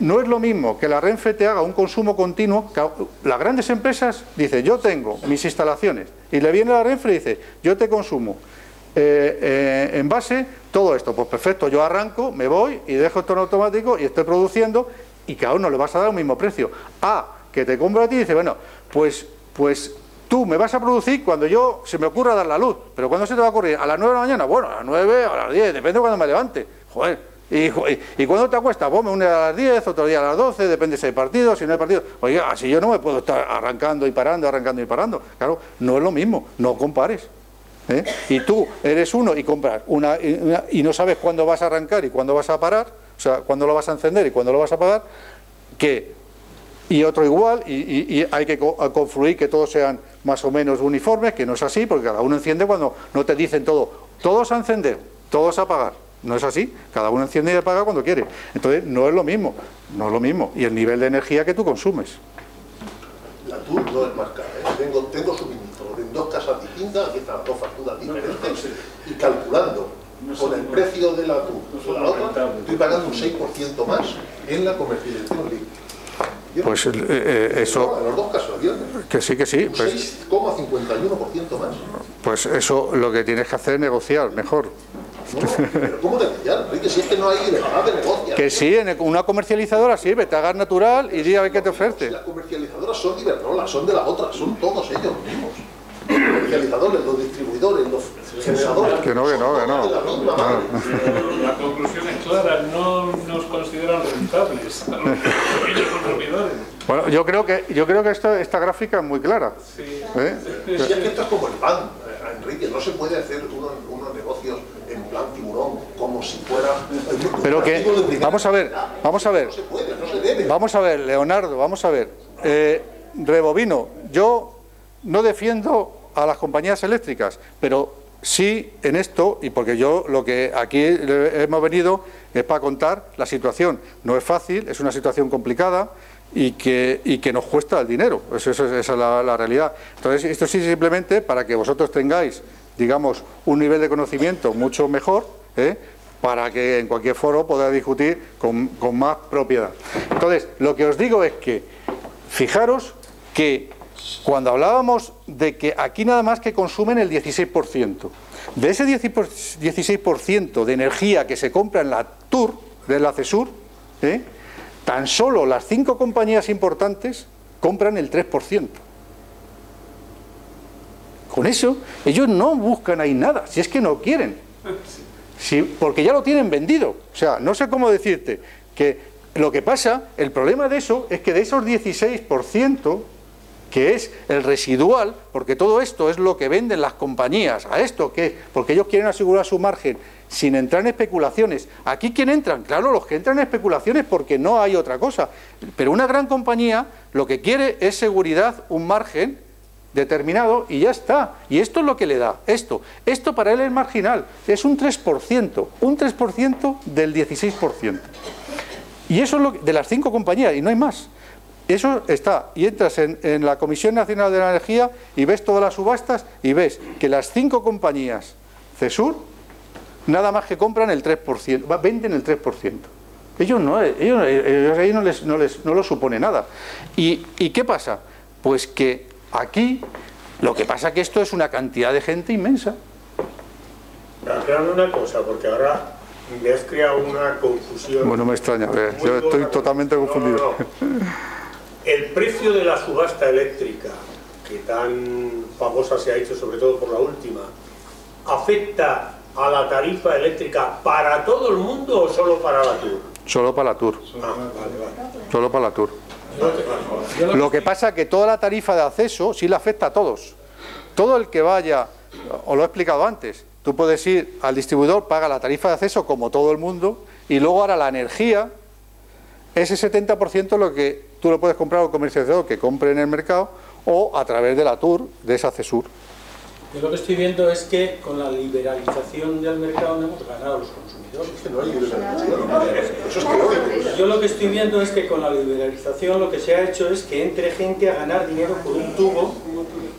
no es lo mismo que la Renfe te haga un consumo continuo. Las grandes empresas dicen, yo tengo mis instalaciones, y le viene la Renfe y dice, yo te consumo en base todo esto. Pues perfecto, yo arranco, me voy y dejo esto en automático y estoy produciendo, y cada uno le vas a dar el mismo precio. Que te compra a ti y dice, bueno, pues tú me vas a producir cuando yo se me ocurra dar la luz, pero ¿cuándo se te va a ocurrir? ¿A las 9 de la mañana? Bueno, a las 9, a las 10, depende de cuando me levante. Joder. ¿Y cuándo te acuestas? Pues un día a las 10, otro día a las 12, depende si hay partido, si no hay partido. Oiga, así yo no me puedo estar arrancando y parando, arrancando y parando. Claro, no es lo mismo, no compares. Y tú eres uno y compras y no sabes cuándo vas a arrancar y cuándo vas a parar, o sea, cuándo lo vas a encender y cuándo lo vas a apagar, y otro igual, y hay que confluir que todos sean más o menos uniformes, que no es así, porque cada uno enciende cuando no te dicen todos a encender, todos a apagar. No es así, cada uno enciende y apaga cuando quiere. Entonces no es lo mismo, no es lo mismo. Y el nivel de energía que tú consumes. La TUR no es más cara, ¿eh? Tengo suministro en 2 casas distintas, aquí están las 2 facturas diferentes, y calculando con el precio de la TUR o la otra, estoy pagando un 6% más en la comercialización libre. Pues eso... En los 2 casos, que sí, que sí. Un 6,51% más. Pues eso lo que tienes que hacer es negociar mejor. No, pero ¿cómo negociar, Enrique? Si es que no hay libertad de negocio. Que sí, en una comercializadora sí, vete a gas natural y di a ver qué te ofrece. Si las comercializadoras son Iberdrola, son de la otra, son todos ellos mismos. Los comercializadores, los distribuidores, los generadores. Que no. De la misma madre. La conclusión es clara, no nos consideran rentables a los pequeños consumidores. Bueno, yo creo que esta gráfica es muy clara. Sí. Si es que esto es como el pan, Enrique, no se puede hacer unos negocios en plan tiburón, como si fuera... Pero que, vamos a ver, No se puede, no se debe. vamos a ver, Leonardo, vamos a ver. Rebobino, yo no defiendo a las compañías eléctricas, pero sí en esto, y porque yo lo que aquí hemos venido es para contar la situación. No es fácil, es una situación complicada y que nos cuesta el dinero, esa es la realidad. Entonces, esto sí simplemente para que vosotros tengáis, digamos, un nivel de conocimiento mucho mejor, para que en cualquier foro podáis discutir con más propiedad. Entonces, lo que os digo es que, fijaros que cuando hablábamos de que aquí nada más que consumen el 16%, de ese 16% de energía que se compra en la TUR, de la CESUR, tan solo las 5 compañías importantes compran el 3%. Con eso, ellos no buscan ahí nada, si es que no quieren. Sí, porque ya lo tienen vendido. O sea, no sé cómo decirte que lo que pasa, el problema de eso es que de esos 16%, que es el residual, porque todo esto es lo que venden las compañías, ¿a esto qué? Porque ellos quieren asegurar su margen sin entrar en especulaciones. ¿Aquí quién entran? Claro, los que entran en especulaciones porque no hay otra cosa. Pero una gran compañía lo que quiere es seguridad, un margen determinado y ya está. Y esto es lo que le da, esto para él es marginal, es un 3% del 16%. Y eso es lo que, de las 5 compañías, y no hay más. Eso está, y entras en la Comisión Nacional de la Energía y ves todas las subastas y ves que las 5 compañías CESUR nada más que compran el 3%, venden el 3%. Ellos no les supone nada. ¿Y qué pasa? Pues que aquí, lo que pasa es que esto es una cantidad de gente inmensa. Aclarame una cosa, porque ahora me has creado una confusión. Bueno, me extraña, yo estoy totalmente confundido. No. El precio de la subasta eléctrica, que tan famosa se ha hecho sobre todo por la última, ¿afecta a la tarifa eléctrica para todo el mundo o solo para la TUR? Solo para la TUR. Vale. Solo para la TUR. Lo que pasa es que toda la tarifa de acceso sí le afecta a todos. Todo el que vaya, os lo he explicado antes, tú puedes ir al distribuidor, paga la tarifa de acceso como todo el mundo, y luego ahora la energía, ese 70% es lo que tú lo puedes comprar al comercializador que compre en el mercado o a través de la TUR, de esa CESUR. Yo lo que estoy viendo es que con la liberalización del mercado no hemos ganado los consumidores. Es que no hay liberalización. Eso es teórico. Yo lo que estoy viendo es que con la liberalización lo que se ha hecho es que entre gente a ganar dinero por un tubo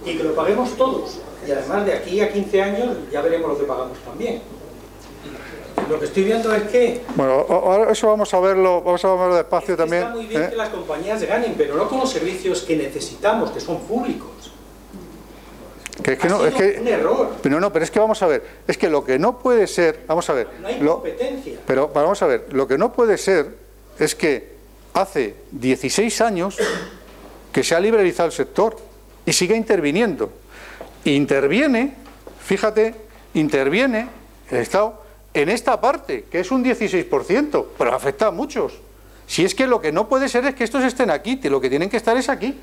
y que lo paguemos todos. Y además de aquí a 15 años ya veremos lo que pagamos también. Lo que estoy viendo es que... Bueno, ahora eso vamos a verlo despacio también. Está muy bien que las compañías ganen, pero no con los servicios que necesitamos, que son públicos. Que es que no, es que... un error. Pero es que vamos a ver, es que lo que no puede ser, vamos a ver... No hay competencia. Pero vamos a ver, lo que no puede ser es que hace 16 años que se ha liberalizado el sector. y sigue interviniendo. Interviene, fíjate, interviene el Estado en esta parte, que es un 16%, pero afecta a muchos. Si es que lo que no puede ser es que estos estén aquí, lo que tienen que estar es aquí.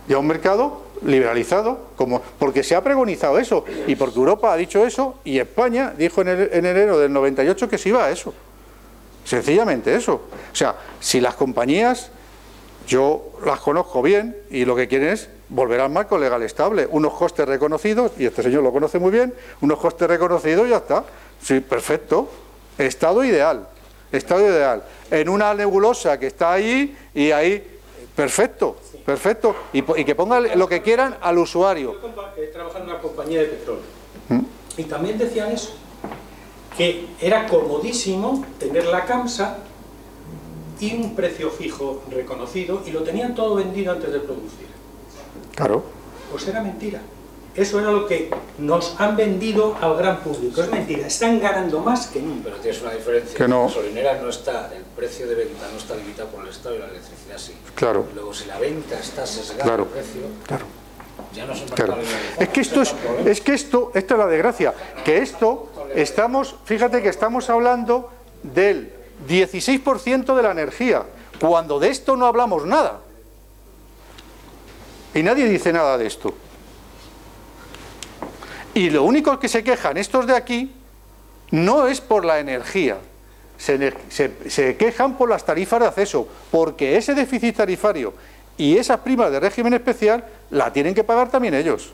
Y a un mercado liberalizado, porque se ha pregonizado eso, y porque Europa ha dicho eso, y España dijo en enero del 98 que se iba a eso. Sencillamente eso. O sea, si las compañías, yo las conozco bien, y lo que quieren es volver al marco legal estable, unos costes reconocidos, y este señor lo conoce muy bien, unos costes reconocidos y ya está. Sí, perfecto. Estado ideal. Estado ideal. En una nebulosa que está ahí, y ahí, perfecto. Perfecto, y que pongan lo que quieran al usuario. Yo trabajaba en una compañía de petróleo y también decían eso, que era comodísimo tener la CAMSA y un precio fijo reconocido, y lo tenían todo vendido antes de producir. Claro. Pues era mentira. Eso era lo que nos han vendido al gran público. Es mentira, están ganando más que nunca. Pero tienes una diferencia. Que no. La gasolinera no está, el precio de venta no está limitado por el Estado y la electricidad sí. Claro. Luego, si la venta está sesgada claro. el precio, claro. ya no son Claro. Es que esto esta es la desgracia. Que esto, fíjate que estamos hablando del 16% de la energía, cuando de esto no hablamos nada. Y nadie dice nada de esto. Y lo único que se quejan estos de aquí no es por la energía, se quejan por las tarifas de acceso, porque ese déficit tarifario y esas primas de régimen especial la tienen que pagar también ellos.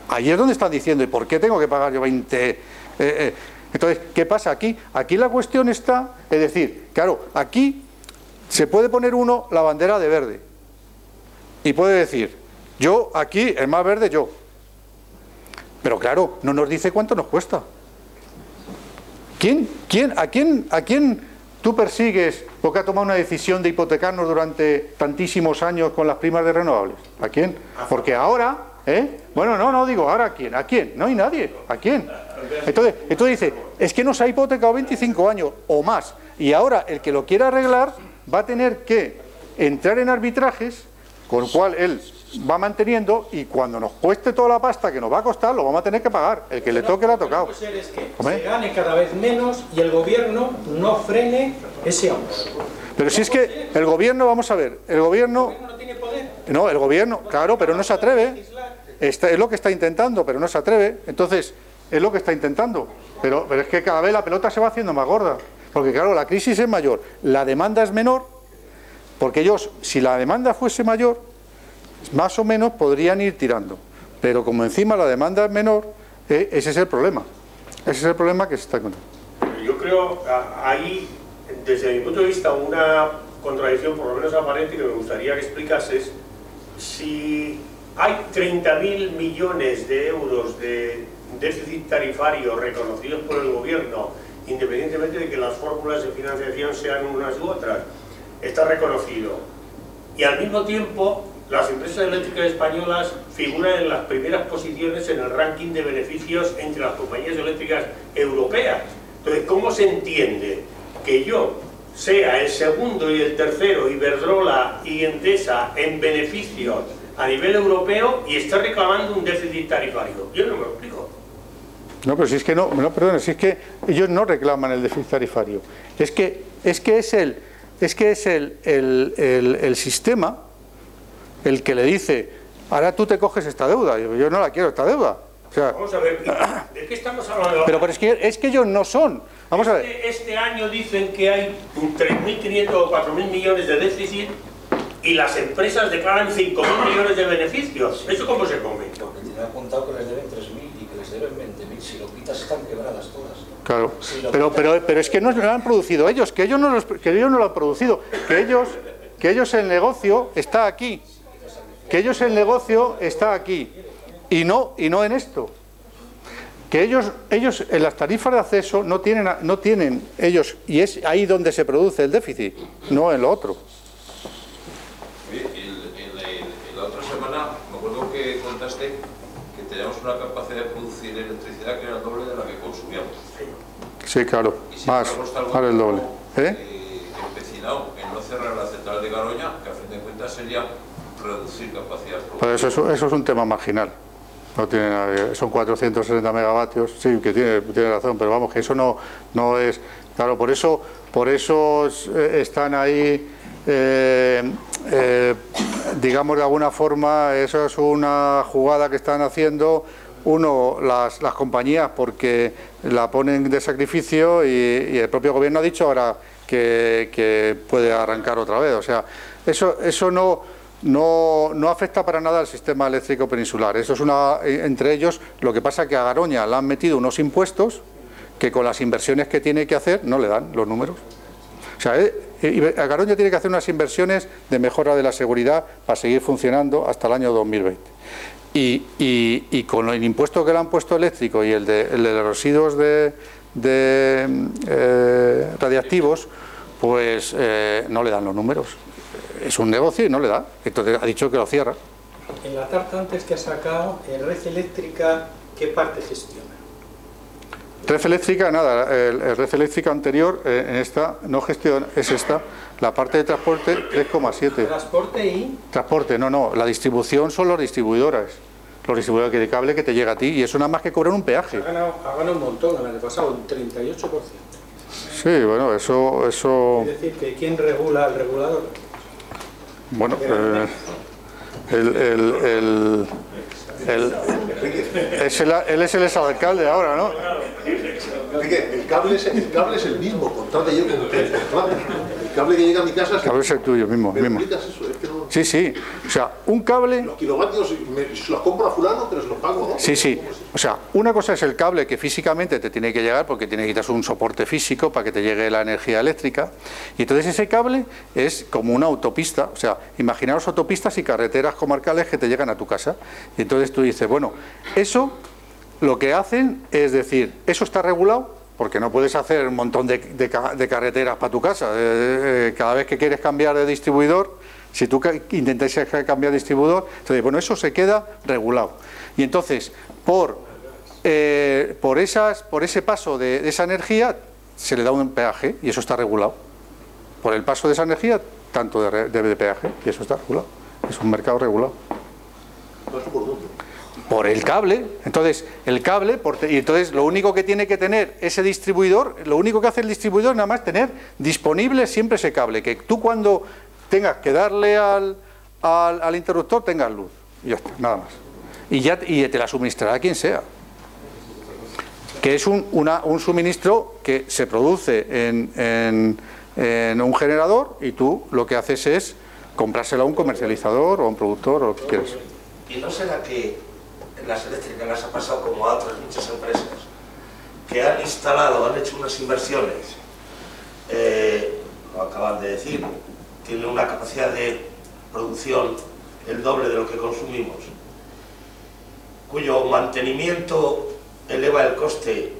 Ahí es donde están diciendo, ¿y por qué tengo que pagar yo 20? Entonces, ¿qué pasa aquí? Aquí la cuestión está, es decir, claro, aquí se puede poner uno la bandera de verde y puede decir, yo aquí, el más verde yo. Pero claro, no nos dice cuánto nos cuesta. ¿A quién tú persigues porque ha tomado una decisión de hipotecarnos durante tantísimos años con las primas de renovables? ¿A quién? Porque ahora, bueno, no digo, ¿ahora a quién? ¿A quién? No hay nadie. ¿A quién? Entonces dice, es que nos ha hipotecado 25 años o más, y ahora el que lo quiera arreglar va a tener que entrar en arbitrajes, con lo cual él va manteniendo, y cuando nos cueste toda la pasta que nos va a costar, lo vamos a tener que pagar. El que le toque, le ha tocado. Lo que puede ser es que se gane cada vez menos y el gobierno no frene ese aumento. Pero si es que el gobierno, vamos a ver, el gobierno no tiene poder. No, el gobierno, claro, pero no se atreve. Es lo que está intentando, pero no se atreve. Entonces, es lo que está intentando. Pero es que cada vez la pelota se va haciendo más gorda. Porque claro, la crisis es mayor, la demanda es menor, porque ellos, si la demanda fuese mayor, más o menos podrían ir tirando, pero como encima la demanda es menor, ese es el problema. Ese es el problema que se está encontrando. Yo creo ahí, desde mi punto de vista, una contradicción por lo menos aparente que me gustaría que explicases. Si hay 30.000 millones de euros de déficit tarifario reconocidos por el gobierno, independientemente de que las fórmulas de financiación sean unas u otras, está reconocido, y al mismo tiempo las empresas eléctricas españolas figuran en las primeras posiciones en el ranking de beneficios entre las compañías eléctricas europeas. Entonces, ¿cómo se entiende que yo sea el segundo y el tercero, Iberdrola y Endesa, en beneficios a nivel europeo y esté reclamando un déficit tarifario? Yo no me lo explico. No, pero si es que perdón, si es que ellos no reclaman el déficit tarifario. Es que es el sistema el que le dice, ahora tú te coges esta deuda. Yo no la quiero, esta deuda. O sea, vamos a ver, ¿de qué estamos hablando? Pero es que ellos no son. Vamos a ver. Este año dicen que hay 3.500 o 4.000 millones de déficit y las empresas declaran 5.000 millones de beneficios. ¿Eso cómo se come? Porque te han contado que les deben 3.000 y que les deben 20.000. Si lo quitas están quebradas todas. Claro, si pero es que no lo han producido ellos, que ellos no lo han producido, que ellos el negocio está aquí. Que ellos el negocio está aquí y no en esto. Que ellos en las tarifas de acceso no tienen ellos, y es ahí donde se produce el déficit, no en lo otro. En la otra semana me acuerdo que contaste que teníamos una capacidad de producir electricidad que era el doble de la que consumíamos. Sí, claro, más el doble. Empecinado en no cerrar la central de Garoña, que a fin de cuentas sería reducir capacidad Pues eso es un tema marginal. No tiene nada que ver. Son 460 megavatios, sí, que tiene razón, pero vamos, que eso no es... Claro, por eso están ahí, digamos, de alguna forma, eso es una jugada que están haciendo, las compañías porque la ponen de sacrificio y el propio gobierno ha dicho ahora que puede arrancar otra vez. O sea, eso no afecta para nada al sistema eléctrico peninsular. Eso es entre ellos, lo que pasa es que a Garoña le han metido unos impuestos que con las inversiones que tiene que hacer no le dan los números. O sea, a Garoña tiene que hacer unas inversiones de mejora de la seguridad para seguir funcionando hasta el año 2020. Y con el impuesto que le han puesto eléctrico y el de los residuos radiactivos, pues no le dan los números. Es un negocio y no le da. Entonces ha dicho que lo cierra. En la tarta antes que ha sacado, en Red Eléctrica, ¿qué parte gestiona? Red Eléctrica, nada, el Red Eléctrica anterior, en esta, no gestiona, es esta, la parte de transporte 3,7. ¿Transporte y...? Transporte, no, la distribución son los distribuidores de cable que te llega a ti, y eso nada más que cobran un peaje. Ha ganado un montón el año pasado, un 38%. Sí, bueno, eso... Es decir, que ¿quién regula al regulador? Bueno, él es el exalcalde ahora, ¿no? El cable es el mismo, contrate yo con el contrate. El cable que llega a mi casa el cable es el tuyo mismo. ¿Me explicas eso? Es que no... Sí, o sea, un cable... Los kilovatios, se los compro a fulano, pero se los pago, ¿no? Sí, o sea, una cosa es el cable que físicamente te tiene que llegar porque tiene que quitarse un soporte físico para que te llegue la energía eléctrica, y entonces ese cable es como una autopista. O sea, imaginaos autopistas y carreteras comarcales que te llegan a tu casa, y entonces tú dices, bueno, eso lo que hacen es decir, eso está regulado, porque no puedes hacer un montón de carreteras para tu casa. Cada vez que quieres cambiar de distribuidor, si tú intentas cambiar de distribuidor, entonces, bueno, eso se queda regulado. Y entonces, por ese paso de esa energía, se le da un peaje, y eso está regulado. Por el paso de esa energía, tanto de peaje, y eso está regulado. Es un mercado regulado. Por el cable. Entonces, y entonces lo único que tiene que tener ese distribuidor, lo único que hace el distribuidor es nada más tener disponible siempre ese cable, que tú cuando tengas que darle al interruptor tengas luz, y ya está, nada más. Y te la suministrará quien sea. Que es un suministro que se produce en un generador, y tú lo que haces es comprárselo a un comercializador o a un productor o lo que quieras. ¿Y no será que en las eléctricas las ha pasado como a otras muchas empresas que han instalado, han hecho unas inversiones, lo acaban de decir, tienen una capacidad de producción el doble de lo que consumimos, cuyo mantenimiento eleva el coste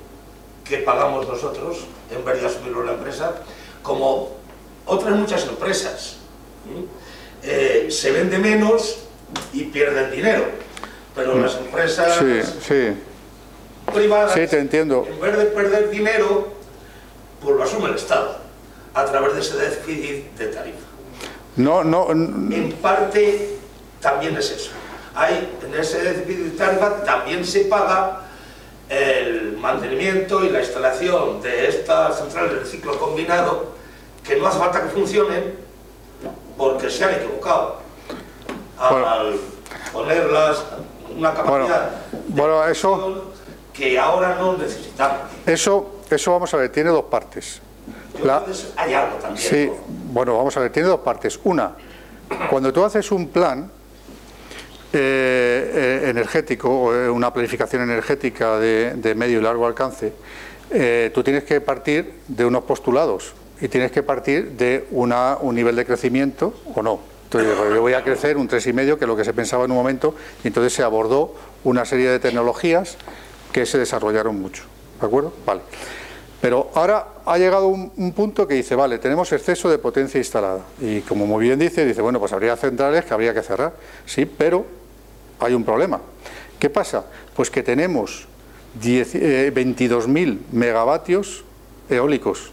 que pagamos nosotros en vez de asumirlo la empresa, como otras muchas empresas? Se vende menos y pierden dinero, pero las empresas privadas, sí, te entiendo, en vez de perder dinero, pues lo asume el Estado a través de ese déficit de tarifa. En parte también es eso. En ese déficit de tarifa también se paga el mantenimiento y la instalación de estas centrales de ciclo combinado, que no hace falta que funcionen porque se han equivocado al ponerlas una capacidad de eso, que ahora no necesitamos. Eso vamos a ver, tiene dos partes. Hay algo también. Sí, bueno, vamos a ver, tiene dos partes. Una, cuando tú haces un plan energético, una planificación energética de medio y largo alcance, tú tienes que partir de unos postulados y tienes que partir de un nivel de crecimiento o no. Entonces, yo voy a crecer un 3,5, que es lo que se pensaba en un momento, y entonces se abordó una serie de tecnologías que se desarrollaron mucho. ¿De acuerdo? Vale. Pero ahora ha llegado un punto que dice, vale, tenemos exceso de potencia instalada. Y como muy bien dice, bueno, pues habría centrales que habría que cerrar. Sí, pero hay un problema. ¿Qué pasa? Pues que tenemos 22.000 megavatios eólicos.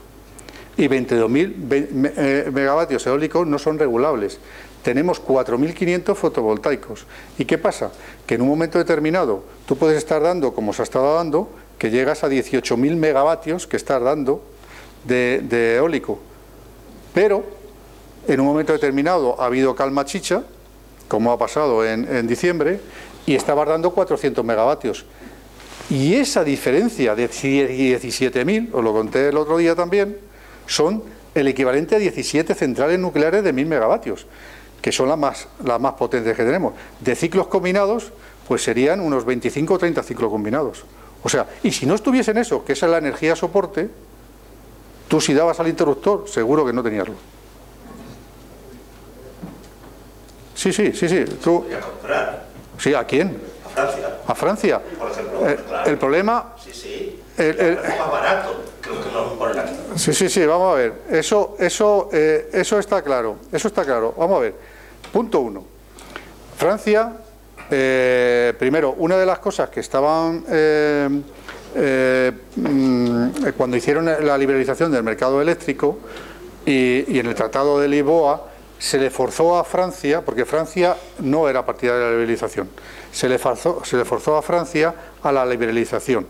Y 22.000 megavatios eólicos no son regulables. tenemos 4.500 fotovoltaicos. ¿Y qué pasa? Que en un momento determinado tú puedes estar dando, como se ha estado dando, que llegas a 18.000 megavatios que estás dando de eólico. Pero en un momento determinado ha habido calma chicha, como ha pasado en diciembre, y estabas dando 400 megavatios. Y esa diferencia de 17.000, os lo conté el otro día también, son el equivalente a 17 centrales nucleares de 1.000 megavatios, que son las más potentes que tenemos. De ciclos combinados, pues serían unos 25 o 30 ciclos combinados. O sea, y si no estuviesen eso, que esa es la energía soporte, tú si dabas al interruptor, seguro que no tenías luz. Sí, tú... Voy a comprar. Sí, ¿a quién? A Francia. ¿A Francia? Por ejemplo, claro. El problema... Sí. Es más barato que lo que nos ponen aquí. Sí, vamos a ver. Eso está claro. Eso está claro. Vamos a ver. Punto 1. Francia, primero, una de las cosas que estaban... cuando hicieron la liberalización del mercado eléctrico y en el Tratado de Lisboa, se le forzó a Francia, porque Francia no era partidaria de la liberalización, se le forzó a Francia a la liberalización.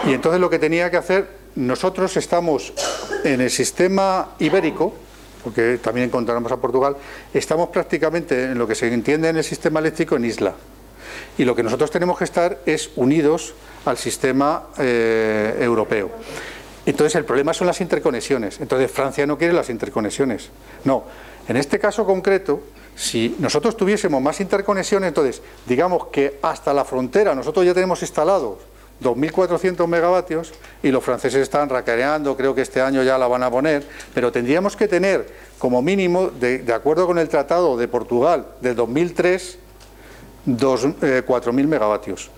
Y entonces lo que tenía que hacer, nosotros estamos en el sistema ibérico, porque también encontramos a Portugal, estamos prácticamente en lo que se entiende en el sistema eléctrico en isla. Y lo que nosotros tenemos que estar es unidos al sistema europeo. Entonces el problema son las interconexiones. Entonces Francia no quiere las interconexiones. No. En este caso concreto, si nosotros tuviésemos más interconexiones, entonces digamos que hasta la frontera nosotros ya tenemos instalados 2.400 megavatios y los franceses están racareando, creo que este año ya la van a poner, pero tendríamos que tener como mínimo, de acuerdo con el Tratado de Portugal del 2003, 4.000 megavatios.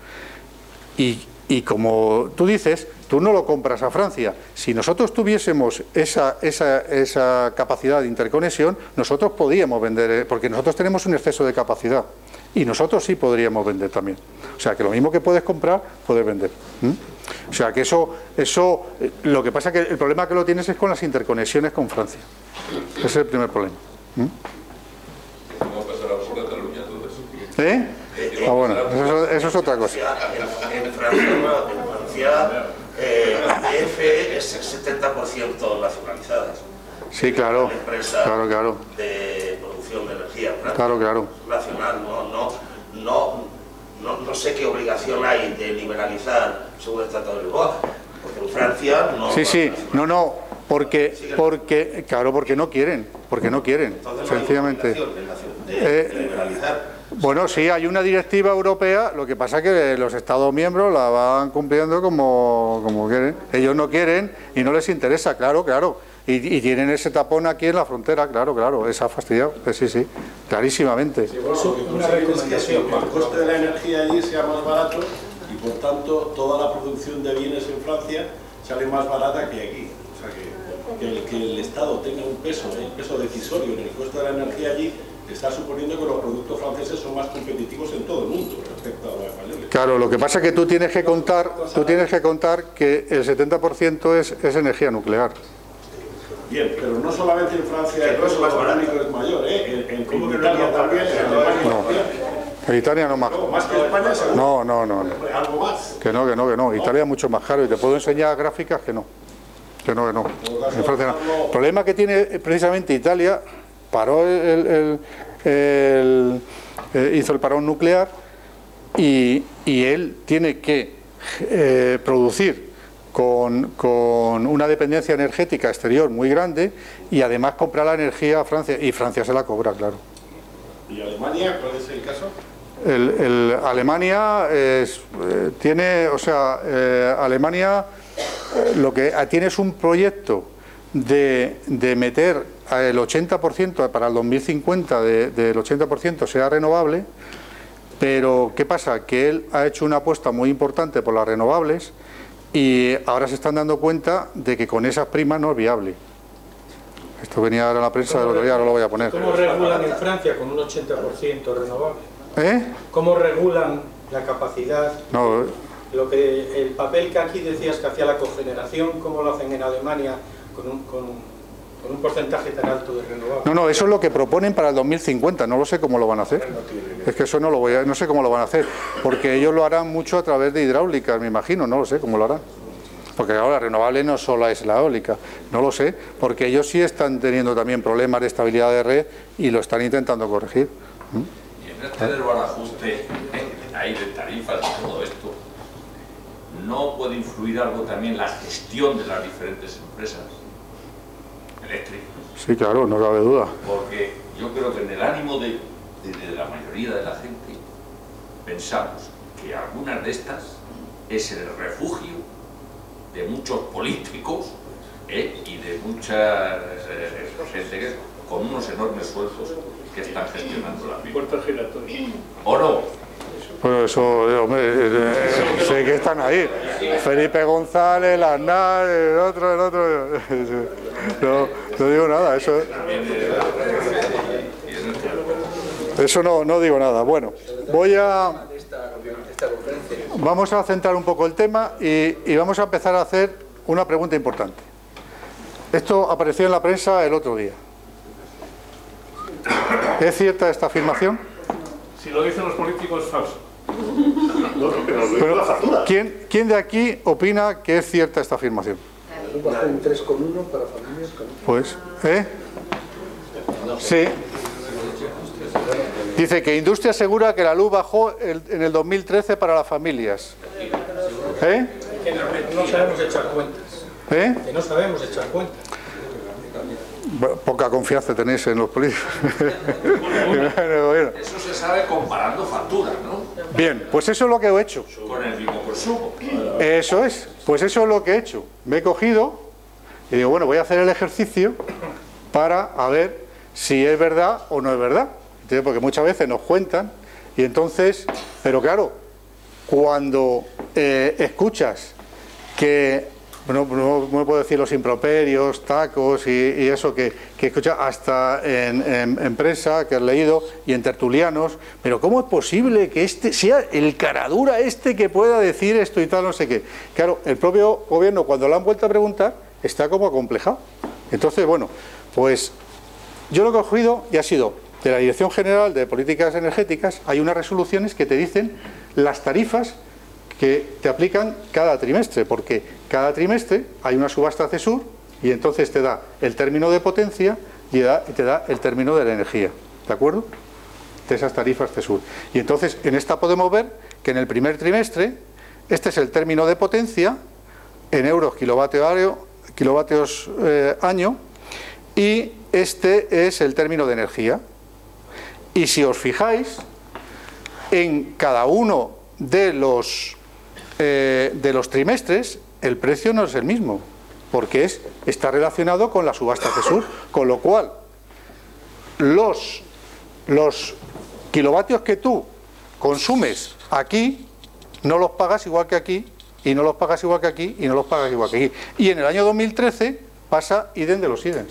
Y como tú dices, tú no lo compras a Francia. Si nosotros tuviésemos esa capacidad de interconexión, nosotros podríamos vender, porque nosotros tenemos un exceso de capacidad. Y nosotros sí podríamos vender también. O sea, que lo mismo que puedes comprar, puedes vender. O sea, que eso lo que pasa es que el problema que lo tienes es con las interconexiones con Francia. Ese es el primer problema. ¿Cómo pasará por Cataluña entonces? Bueno, eso es otra cosa. En Francia EDF es el 70% nacionalizada. Sí, claro. Una empresa claro. de producción de energía. Claro. Nacional, no sé qué obligación hay de liberalizar según el Tratado de Lisboa, porque en Francia no... No, porque no quieren, entonces, sencillamente. No hay obligación de liberalizar. Bueno, sí, hay una directiva europea, lo que pasa es que los Estados miembros la van cumpliendo como quieren. Ellos no quieren y no les interesa, claro. Y tienen ese tapón aquí en la frontera, claro, esa fastidiado, sí, clarísimamente. Sí, una recomendación, que el coste de la energía allí sea más barato y por tanto toda la producción de bienes en Francia sale más barata que aquí. O sea que el Estado tenga un peso, el peso decisorio en el coste de la energía allí, está suponiendo que los productos franceses son más competitivos en todo el mundo respecto a los españoles. Claro, lo que pasa es que tú tienes que contar que el 70% es energía nuclear. Bien, pero no solamente en Francia el costo económico es mayor, en Italia también, en Alemania también. En Italia no más. ¿Más que España? No. ¿Algo más? Que no. Italia es mucho más caro y te puedo enseñar gráficas que no. En Francia no. El problema que tiene precisamente Italia, paró hizo el parón nuclear y él tiene que producir con una dependencia energética exterior muy grande y además comprar la energía a Francia, y Francia se la cobra, claro. ¿Y Alemania? ¿Cuál es el caso? Alemania Alemania lo que tiene es un proyecto de meter el 80% para el 2050 del 80% sea renovable, pero ¿qué pasa? Que él ha hecho una apuesta muy importante por las renovables y ahora se están dando cuenta de que con esas primas no es viable. Esto venía ahora en la prensa del otro día, no lo voy a poner. ¿Cómo regulan en Francia con un 80% renovable? ¿Cómo regulan la capacidad? No. El papel que aquí decías que hacía la cogeneración, ¿cómo lo hacen en Alemania con Con un porcentaje tan alto de renovables. No, eso es lo que proponen para el 2050, no lo sé cómo lo van a hacer. Es que eso no sé cómo lo van a hacer, porque ellos lo harán mucho a través de hidráulicas, me imagino, no lo sé cómo lo harán. Porque ahora la renovable no solo es la eólica, no lo sé, porque ellos sí están teniendo también problemas de estabilidad de red y lo están intentando corregir. Y en este del ajuste ahí de tarifas y todo esto, ¿no puede influir algo también la gestión de las diferentes empresas eléctricas? Sí, claro, no cabe duda. Porque yo creo que en el ánimo de la mayoría de la gente pensamos que algunas de estas es el refugio de muchos políticos y de mucha gente que, con unos enormes sueldos que están gestionando la vida. Puerta giratoria. ¿O no? Pues eso, hombre, sé que están ahí. Felipe González, Aznar, el otro. No digo nada, eso no digo nada. Bueno, vamos a centrar un poco el tema y vamos a empezar a hacer una pregunta importante. Esto apareció en la prensa el otro día. ¿Es cierta esta afirmación? Si lo dicen los políticos, es falso. Pero, ¿quién de aquí opina que es cierta esta afirmación? Bajó un 3,1 para familias. Pues, sí. Dice que Industria asegura que la luz bajó en el 2013 para las familias. Que no sabemos echar cuentas. Que no sabemos echar cuentas. Poca confianza tenéis en los políticos. Eso se sabe comparando facturas, ¿no? Bien, pues eso es lo que he hecho. Con el mismo consumo. Eso es, pues eso es lo que he hecho. Me he cogido y digo, bueno, voy a hacer el ejercicio para a ver si es verdad o no es verdad. ¿Entiendes? Porque muchas veces nos cuentan y entonces, pero claro, cuando escuchas que no puedo decir los improperios, tacos y eso que escuchas hasta en prensa, que has leído, y en tertulianos, pero ¿cómo es posible que este sea el caradura que pueda decir esto y tal, no sé qué? Claro, el propio gobierno, cuando lo han vuelto a preguntar, está como acomplejado. Entonces, bueno, pues yo lo que he cogido y ha sido de la Dirección General de Políticas Energéticas, hay unas resoluciones que te dicen las tarifas que te aplican cada trimestre, porque cada trimestre hay una subasta CESUR y entonces te da el término de potencia y te da el término de la energía, ¿de acuerdo? De esas tarifas CESUR. Y entonces en esta podemos ver que en el primer trimestre este es el término de potencia en euros kilovatios año y este es el término de energía. Y si os fijáis, en cada uno de los trimestres el precio no es el mismo, porque está relacionado con la subasta CESUR, con lo cual los kilovatios que tú consumes aquí no los pagas igual que aquí, y no los pagas igual que aquí, y no los pagas igual que aquí. Y en el año 2013 pasa idem de los idem.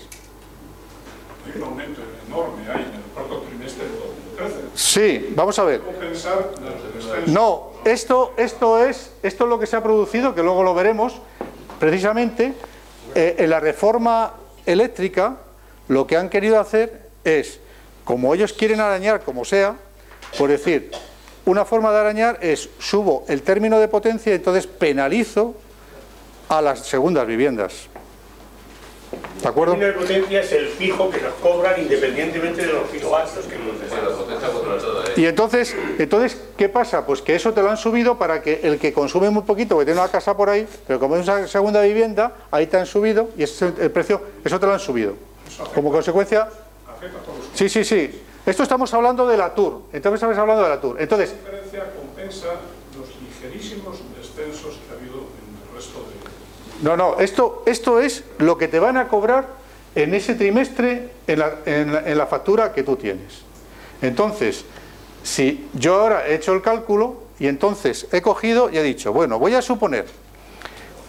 Hay un aumento enorme ahí en el cuarto trimestre de 2013. Sí, vamos a ver. No, esto es lo que se ha producido, que luego lo veremos, precisamente en la reforma eléctrica. Lo que han querido hacer es, como ellos quieren arañar como sea, por decir, una forma de arañar es subo el término de potencia y entonces penalizo a las segundas viviendas. ¿De acuerdo? El término de potencia es el fijo que nos cobran independientemente de los kilovatios que nos den. Y entonces, ¿qué pasa? Pues que eso te lo han subido para que el que consume muy poquito, que tiene una casa por ahí, pero como es una segunda vivienda, ahí te han subido y ese es el precio, eso te lo han subido. Como consecuencia... Sí. Esto estamos hablando de la TUR. Entonces estamos hablando de la TUR. Entonces... La diferencia compensa los ligerísimos descensos que ha habido en el resto de... No, esto es lo que te van a cobrar en ese trimestre en la factura que tú tienes. Entonces, si yo ahora he hecho el cálculo y entonces he cogido y he dicho, bueno, voy a suponer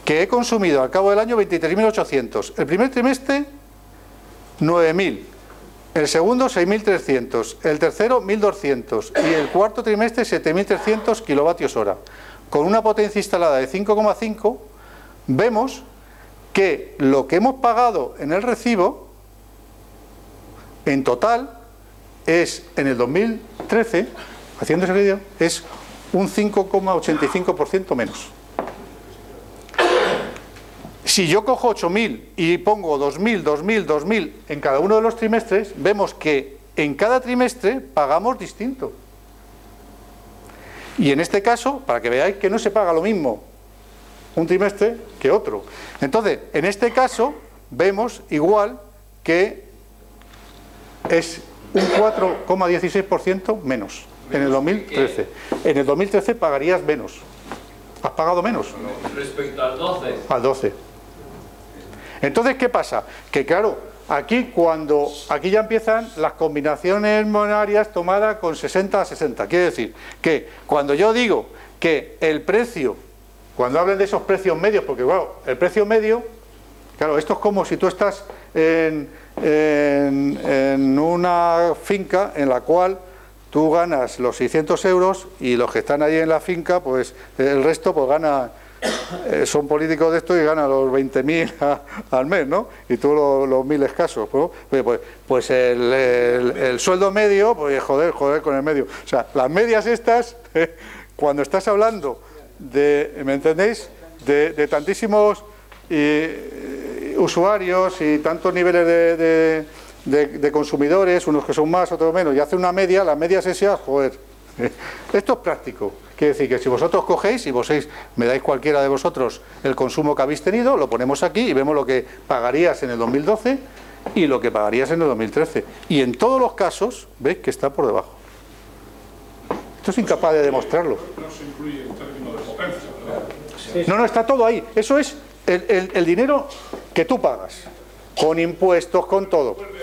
que he consumido al cabo del año 23.800. El primer trimestre, 9.000. El segundo, 6.300. El tercero, 1.200. Y el cuarto trimestre, 7.300 kilovatios hora. Con una potencia instalada de 5,5, vemos que lo que hemos pagado en el recibo en total es, en el 2013, haciendo ese vídeo, es un 5,85% menos. Si yo cojo 8.000 y pongo 2.000, 2.000, 2.000 en cada uno de los trimestres, vemos que en cada trimestre pagamos distinto. Y en este caso, para que veáis que no se paga lo mismo un trimestre que otro. Entonces, en este caso, vemos igual que es un 4,16% menos en el 2013. En el 2013 pagarías menos. ¿Has pagado menos? Respecto al 12. Al 12. Entonces, ¿qué pasa? Que claro, aquí ya empiezan las combinaciones monetarias tomadas con 60 a 60. Quiere decir que cuando yo digo que el precio, cuando hablen de esos precios medios, porque claro, el precio medio, claro, esto es como si tú estás en una finca en la cual tú ganas los 600 euros y los que están ahí en la finca, pues el resto pues gana, son políticos de esto y ganan los 20.000 al mes, ¿no? Y tú los 1.000 escasos, ¿no? Pues el sueldo medio, pues joder con el medio. O sea, las medias estas, cuando estás hablando de, ¿me entendéis?, de tantísimos usuarios y tantos niveles de consumidores, unos que son más, otros menos, y hace una media, la media esa, joder, esto es práctico. Quiere decir que si vosotros cogéis y me dais cualquiera de vosotros el consumo que habéis tenido, lo ponemos aquí y vemos lo que pagarías en el 2012 y lo que pagarías en el 2013. Y en todos los casos, veis que está por debajo. Esto es incapaz de demostrarlo. No se incluye en términos de potencia, ¿verdad? No, está todo ahí. Eso es el dinero que tú pagas, con impuestos, con todo. Vuelve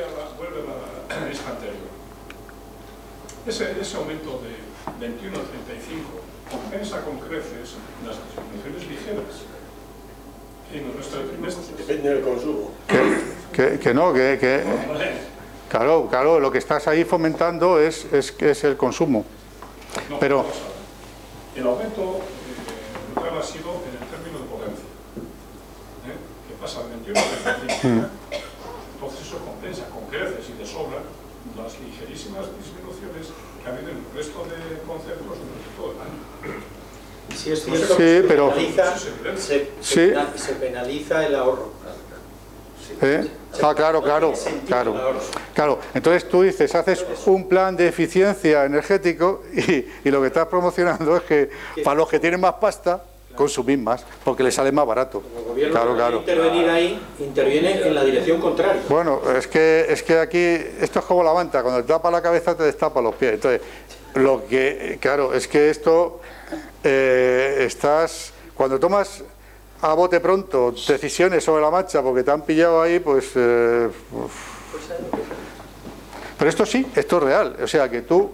a la lista anterior. Ese aumento de 21 a 35 compensa con creces las disminuciones ligeras en el resto del trimestre. Depende del consumo. Claro, lo que estás ahí fomentando es el consumo. No, pero el aumento neutral ha sido en el término de potencia, que pasa de 21 a 35. Entonces eso compensa con creces y de sobra las ligerísimas disminuciones que ha habido en el resto de conceptos durante todo el año. Sí, es cierto, sí, pero se penaliza el ahorro. Claro. Entonces tú dices, haces un plan de eficiencia energético y lo que estás promocionando es que para los que tienen más pasta consumir más, porque les sale más barato. El gobierno intervenir ahí, interviene en la dirección contraria. Bueno, es que aquí esto es como la manta, cuando te tapa la cabeza te destapa los pies. Entonces, lo que, claro, es que esto cuando tomas a bote pronto decisiones sobre la marcha porque te han pillado ahí, pues pero esto sí, esto es real, o sea que tú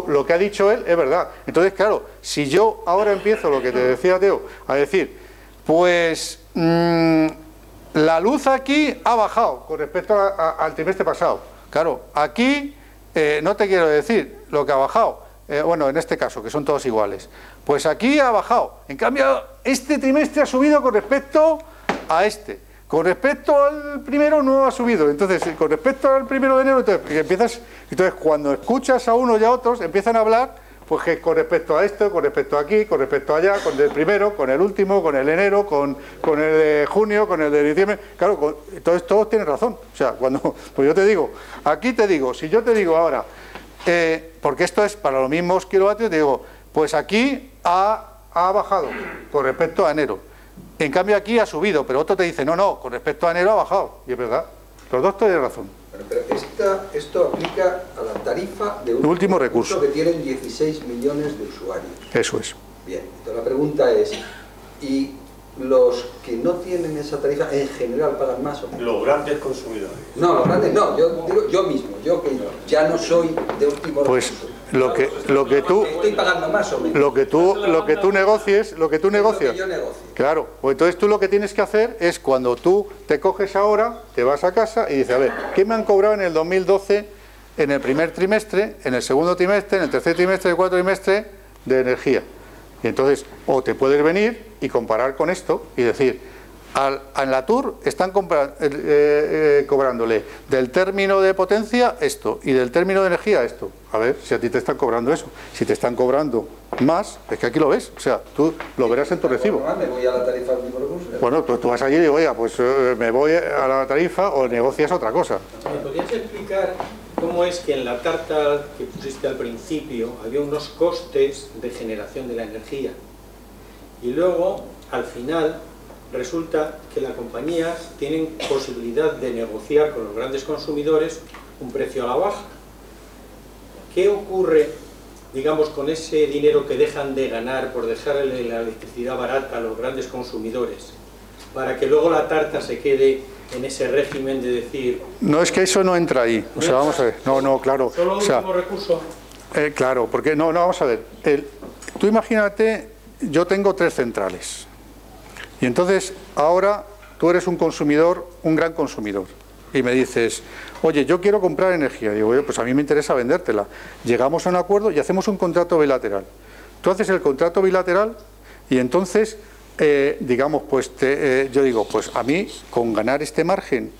lo que ha dicho él es verdad. Entonces, claro, si yo ahora empiezo lo que te decía Teo, a decir, pues la luz aquí ha bajado con respecto al trimestre pasado. Claro, aquí no te quiero decir lo que ha bajado, bueno, en este caso, que son todos iguales. Pues aquí ha bajado. En cambio, este trimestre ha subido con respecto a este. Con respecto al primero no ha subido. Entonces, con respecto al 1 de enero, entonces cuando escuchas a unos y a otros, empiezan a hablar, pues que con respecto a esto, con respecto a aquí, con respecto a allá, con el primero, con el último, con el enero, con el de junio, con el de diciembre. Claro, entonces todos tienen razón. O sea, pues yo te digo, aquí te digo, si yo te digo ahora, porque esto es para los mismos kilovatios, te digo, pues aquí ha bajado con respecto a enero. En cambio aquí ha subido, pero otro te dice, no, con respecto a enero ha bajado. Y es verdad, los dos tienen razón. Bueno, pero esto aplica a la tarifa de último recurso que tienen 16 millones de usuarios. Eso es. Bien, entonces la pregunta es, ¿y los que no tienen esa tarifa en general pagan más o menos? Los grandes consumidores. No, los grandes no, yo digo yo mismo, yo que ya no soy de último recurso. Pues lo que tú estoy pagando más o menos. Lo que tú negocias. Claro, pues entonces tú lo que tienes que hacer es cuando tú te coges ahora, te vas a casa y dices, a ver, ¿qué me han cobrado en el 2012 en el primer trimestre, en el segundo trimestre, en el tercer trimestre, en el cuarto trimestre de energía? Y entonces, o te puedes venir y comparar con esto y decir, En la TUR están cobrándole del término de potencia esto y del término de energía esto. A ver si a ti te están cobrando eso. Si te están cobrando más, es que aquí lo ves, o sea, tú lo verás en tu recibo. Me voy a la tarifa del recurso. Bueno, tú vas allí y digo, oiga, pues me voy a la tarifa o negocias otra cosa. ¿Me podrías explicar cómo es que en la tarta que pusiste al principio había unos costes de generación de la energía y luego, al final, resulta que las compañías tienen posibilidad de negociar con los grandes consumidores un precio a la baja? ¿Qué ocurre, digamos, con ese dinero que dejan de ganar por dejarle la electricidad barata a los grandes consumidores, para que luego la tarta se quede en ese régimen de decir... No, es que eso no entra ahí, o sea, vamos a ver, no, claro. ¿Solo o sea, último recurso? Claro, porque no, vamos a ver, tú imagínate, yo tengo 3 centrales, y entonces ahora tú eres un consumidor, un gran consumidor, y me dices, oye, yo quiero comprar energía. Digo, oye, pues a mí me interesa vendértela. Llegamos a un acuerdo y hacemos un contrato bilateral. Tú haces el contrato bilateral y entonces, digamos, pues yo digo, pues a mí con ganar este margen,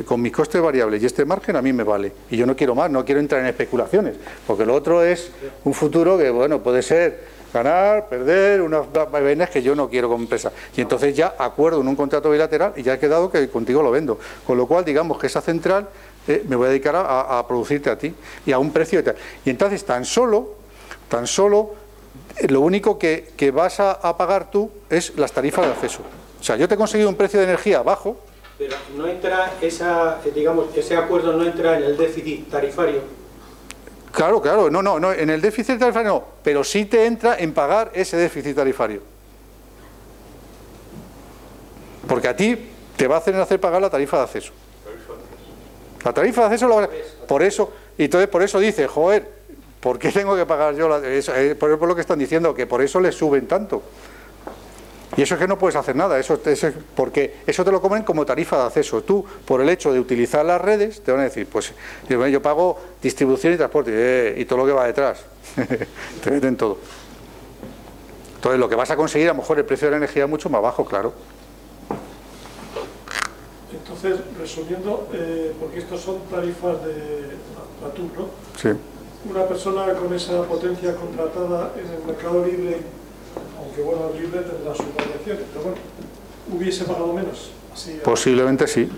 con mis costes variables y este margen a mí me vale. Y yo no quiero más, no quiero entrar en especulaciones, porque lo otro es un futuro que, bueno, puede ser ganar, perder, unas vaivenes que yo no quiero como empresa. Y entonces ya acuerdo en un contrato bilateral y ya he quedado que contigo lo vendo. Con lo cual, digamos que esa central me voy a dedicar a producirte a ti y a un precio y tal. Y entonces tan solo lo único que vas a pagar tú es las tarifas de acceso. O sea, yo te he conseguido un precio de energía bajo. Pero no entra digamos, ese acuerdo no entra en el déficit tarifario. Claro, no, en el déficit tarifario no, pero sí te entra en pagar ese déficit tarifario. Porque a ti te va a hacer pagar la tarifa de acceso. La tarifa de acceso, por eso dice, joder, ¿por qué tengo que pagar yo? Por lo que están diciendo, que por eso les suben tanto. Y eso es que no puedes hacer nada, porque eso te lo comen como tarifa de acceso. Tú, por el hecho de utilizar las redes, te van a decir, pues yo pago distribución y transporte, y todo lo que va detrás. Te meten todo. Entonces lo que vas a conseguir, a lo mejor el precio de la energía es mucho más bajo, claro. Entonces, resumiendo, porque estos son tarifas de la TUR, ¿no? Sí. Una persona con esa potencia contratada en el mercado libre, aunque bueno, el libre tendrá sus variaciones, pero bueno, ¿hubiese pagado menos? Así, posiblemente sí.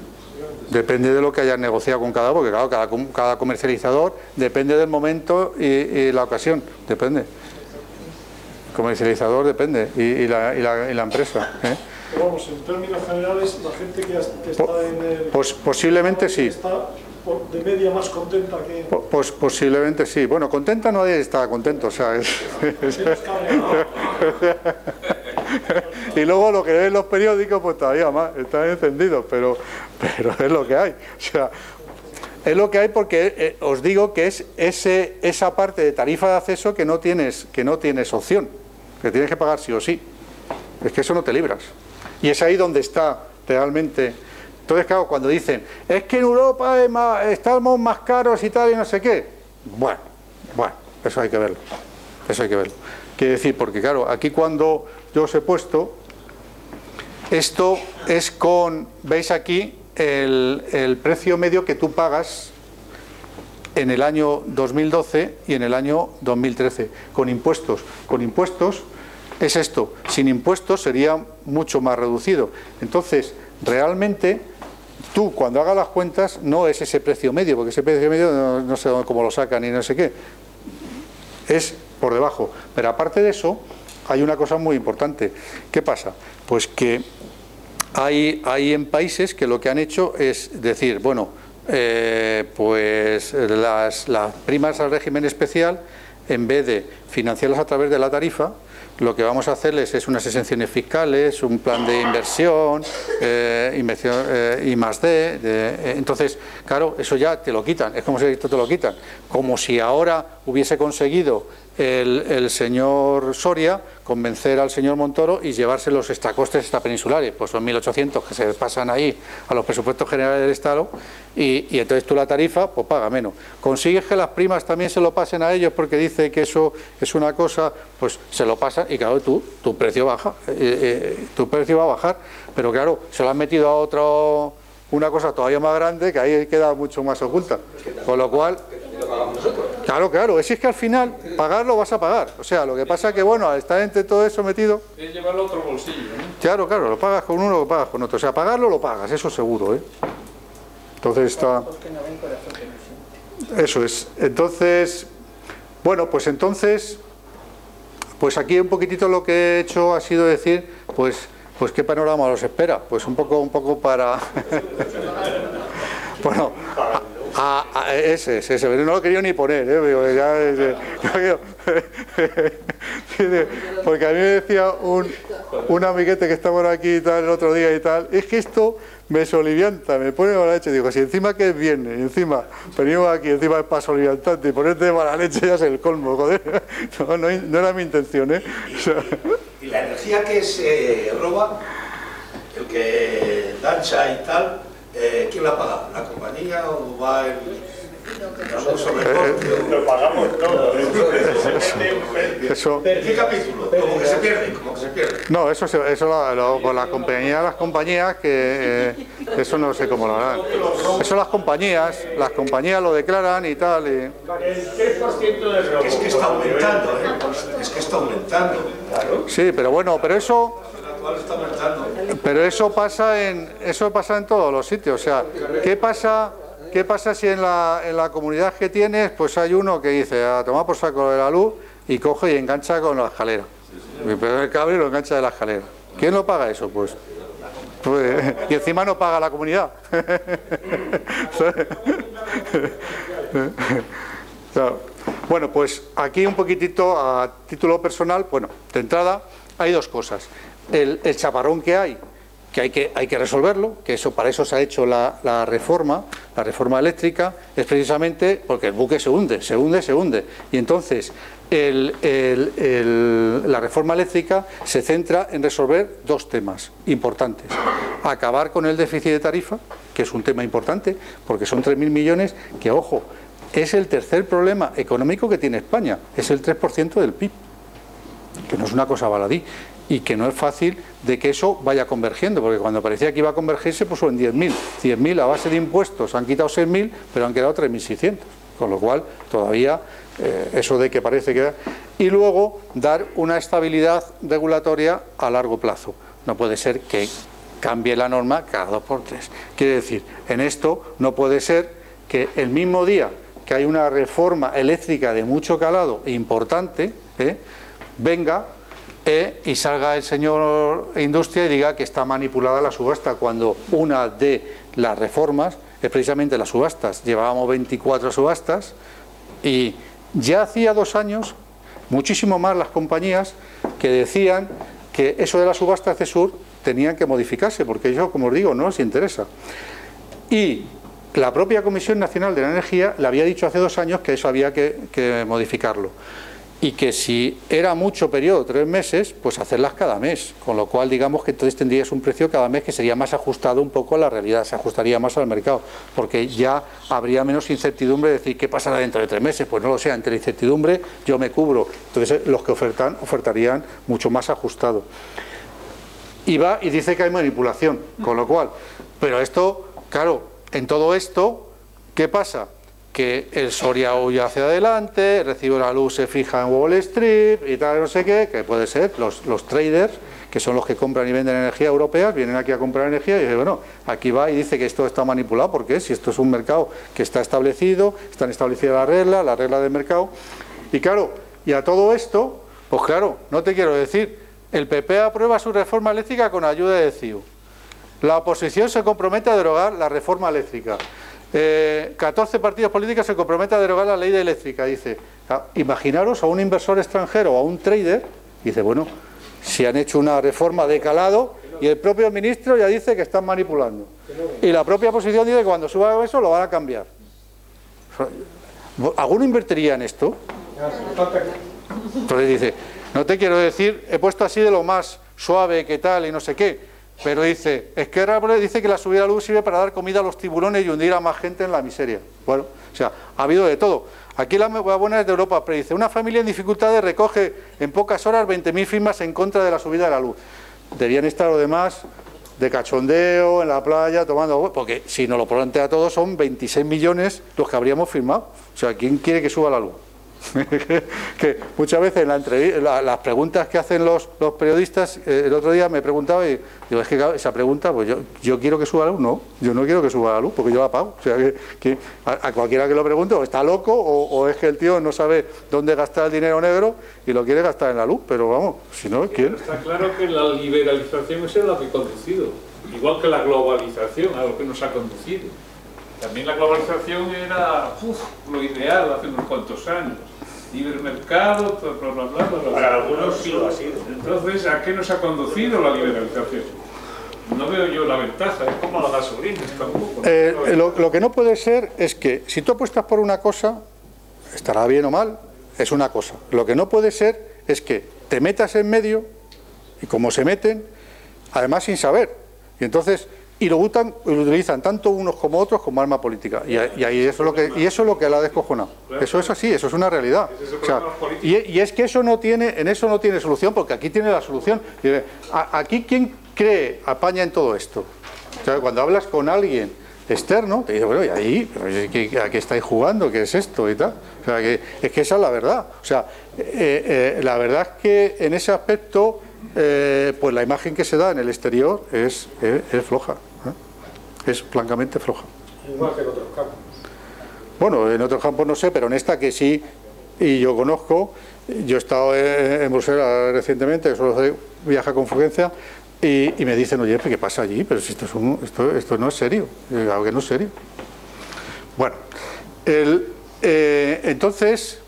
Depende de lo que hayas negociado con cada, porque claro, cada comercializador depende del momento y la ocasión, depende. El comercializador depende y la empresa. Pero vamos, en términos generales, la gente que está en el... Posiblemente sí. Está de media más contenta que... Pues posiblemente sí. Bueno, contenta no está contento, o sea... Y luego lo que ven los periódicos, pues todavía más, están encendidos, pero es lo que hay. O sea, es lo que hay porque os digo que es esa parte de tarifa de acceso que no tienes opción, que tienes que pagar sí o sí. Es que eso no te libras. Y es ahí donde está realmente... Entonces, claro, cuando dicen, es que en Europa estamos más caros y tal y no sé qué. Bueno, eso hay que verlo. Quiere decir, porque claro, aquí cuando yo os he puesto, esto es con, veis aquí, el precio medio que tú pagas en el año 2012 y en el año 2013, con impuestos. Con impuestos es esto, sin impuestos sería mucho más reducido. Entonces, realmente, tú cuando hagas las cuentas no es ese precio medio, porque ese precio medio no sé cómo lo sacan y no sé qué, es por debajo. Pero aparte de eso, hay una cosa muy importante. ¿Qué pasa? Pues que hay en países que lo que han hecho es decir, bueno, pues las primas al régimen especial, en vez de financiarlas a través de la tarifa, lo que vamos a hacerles es unas exenciones fiscales, un plan de inversión, I+D. Entonces, claro, eso ya te lo quitan, es como si esto te lo quitan. Como si ahora hubiese conseguido el señor Soria convencer al señor Montoro y llevarse los extracostes extrapeninsulares, pues son 1.800 que se pasan ahí a los presupuestos generales del Estado y entonces tú la tarifa pues paga menos. Consigues que las primas también se lo pasen a ellos porque dice que eso es una cosa, pues se lo pasan y claro, tu precio baja, tu precio va a bajar, pero claro, se lo han metido a otro, una cosa todavía más grande que ahí queda mucho más oculta, con lo cual... Claro, es que al final pagarlo vas a pagar. O sea, lo que pasa es que, bueno, al estar entre todo eso metido... Es llevarlo a otro bolsillo, ¿no? Claro, lo pagas con uno, lo pagas con otro. O sea, pagarlo lo pagas, eso seguro, ¿eh? Entonces está... Eso es. Entonces, bueno, pues aquí un poquitito lo que he hecho ha sido decir, pues qué panorama los espera. Pues un poco para... Bueno... ese, pero no lo quería ni poner, porque a mí me decía un amiguete que está por aquí y tal el otro día y tal, es que esto me solivianta, me pone mala leche. Digo, si encima que es viernes y encima venimos aquí, encima es para soliviantarte y ponerte de mala leche ya es el colmo, joder. No era mi intención, ¿eh? O sea... Y la energía que se roba, el que dancha y tal, ¿quién la paga? ¿La compañía o va el lo pagamos todos? Eso, ¿Qué capítulo? Como que se pierde, No, eso por la compañía de las compañías, que eso no sé cómo lo harán. Eso las compañías lo declaran y tal. Y... El 3% del robo. Es que está aumentando, Claro. Sí, pero bueno, pero eso pasa en todos los sitios. O sea, ¿qué pasa si en la comunidad que tienes, pues hay uno que dice a tomar por saco de la luz y coge y engancha con la escalera? Y pega el cable y lo engancha de la escalera. ¿Quién lo paga eso? Pues y encima no paga la comunidad. Bueno, pues aquí un poquitito a título personal, bueno, de entrada hay dos cosas. El chaparrón que hay que resolverlo, que para eso se ha hecho la reforma eléctrica, es precisamente porque el buque se hunde. Y entonces la reforma eléctrica se centra en resolver dos temas importantes. Acabar con el déficit de tarifa, que es un tema importante, porque son 3.000 millones, que ojo, es el tercer problema económico que tiene España, es el 3% del PIB, que no es una cosa baladí. Y que no es fácil de que eso vaya convergiendo, porque cuando parecía que iba a convergir se puso en 10.000. 10.000 a base de impuestos, han quitado 6.000, pero han quedado 3.600. Con lo cual, todavía eso de que parece que... Y luego, dar una estabilidad regulatoria a largo plazo. No puede ser que cambie la norma cada 2 por 3. Quiere decir, en esto no puede ser que el mismo día que hay una reforma eléctrica de mucho calado e importante, venga... y salga el señor Industria y diga que está manipulada la subasta, cuando una de las reformas es precisamente las subastas. Llevábamos 24 subastas y ya hacía 2 años, muchísimo más las compañías que decían que eso de las subastas de Sur tenían que modificarse, porque ellos, como os digo, no les interesa. Y la propia Comisión Nacional de la Energía le había dicho hace 2 años que eso había que modificarlo. Y que si era mucho periodo, 3 meses, pues hacerlas cada mes, con lo cual digamos que entonces tendrías un precio cada mes que sería más ajustado un poco a la realidad, se ajustaría más al mercado, porque ya habría menos incertidumbre de decir qué pasará dentro de 3 meses, pues no lo sé, ante la incertidumbre yo me cubro, entonces los que ofertarían mucho más ajustado. Y va y dice que hay manipulación, con lo cual, pero esto, claro, en todo esto, ¿qué pasa? Que el Soria huye hacia adelante, el recibo de la luz se fija en Wall Street y tal, no sé qué, que puede ser los traders, que son los que compran y venden energía europeas, vienen aquí a comprar energía y dicen, bueno, aquí va y dice que esto está manipulado, porque si esto es un mercado que está establecido, están establecidas la regla del mercado, y claro, y a todo esto, pues claro, no te quiero decir, el PP aprueba su reforma eléctrica con ayuda de CIU, la oposición se compromete a derogar la reforma eléctrica, 14 partidos políticos se comprometen a derogar la ley de eléctrica. Dice, imaginaros a un inversor extranjero o a un trader, dice, bueno, si han hecho una reforma de calado y el propio ministro ya dice que están manipulando. Y la propia oposición dice que cuando suba eso lo van a cambiar. ¿Alguno invertiría en esto? Entonces dice, no te quiero decir, he puesto así de lo más suave que tal y no sé qué, pero dice, Esquerra dice que la subida de la luz sirve para dar comida a los tiburones y hundir a más gente en la miseria. Bueno, o sea, ha habido de todo. Aquí la buena es de Europa, pero dice, una familia en dificultades recoge en pocas horas 20.000 firmas en contra de la subida de la luz. Debían estar los demás de cachondeo, en la playa, tomando... Porque si nos lo plantea todo, son 26 millones los que habríamos firmado. O sea, ¿quién quiere que suba la luz? Que muchas veces en las preguntas que hacen los periodistas, el otro día me preguntaba y digo, es que claro, esa pregunta, pues yo quiero que suba la luz, no, yo no quiero que suba la luz porque yo la pago. O sea, que a cualquiera que lo pregunte o está loco o es que el tío no sabe dónde gastar el dinero negro y lo quiere gastar en la luz, pero vamos, si no, ¿quién? Está claro que la liberalización es la que ha conducido, igual que la globalización, a lo que nos ha conducido. También la globalización era lo ideal hace unos cuantos años. Libre mercado, bla, bla, bla, bla. Para algunos sí lo ha sido. Entonces, ¿a qué nos ha conducido la liberalización? No veo yo la ventaja, es como la gasolina tampoco. Lo que no puede ser es que si tú apuestas por una cosa, estará bien o mal, es una cosa. Lo que no puede ser es que te metas en medio y como se meten, además sin saber. Y entonces... y lo utilizan tanto unos como otros como arma política. Y eso es lo que la ha descojonado. Eso es así, eso es una realidad. O sea, y es que eso en eso no tiene solución, porque aquí tiene la solución. Aquí, ¿quién cree apaña en todo esto? O sea, cuando hablas con alguien externo, te dice, bueno, ¿y ahí? ¿A qué estáis jugando? ¿Qué es esto? Y tal. O sea, es que esa es la verdad. O sea, la verdad es que en ese aspecto, pues la imagen que se da en el exterior es floja. Es francamente floja. Igual que en otros campos. Bueno, en otros campos no sé, pero en esta que sí, y yo conozco, yo he estado en Bruselas recientemente, solo viaja con frecuencia, y me dicen, oye, ¿qué pasa allí? Pero si esto no es serio, algo que no es serio. Bueno, entonces,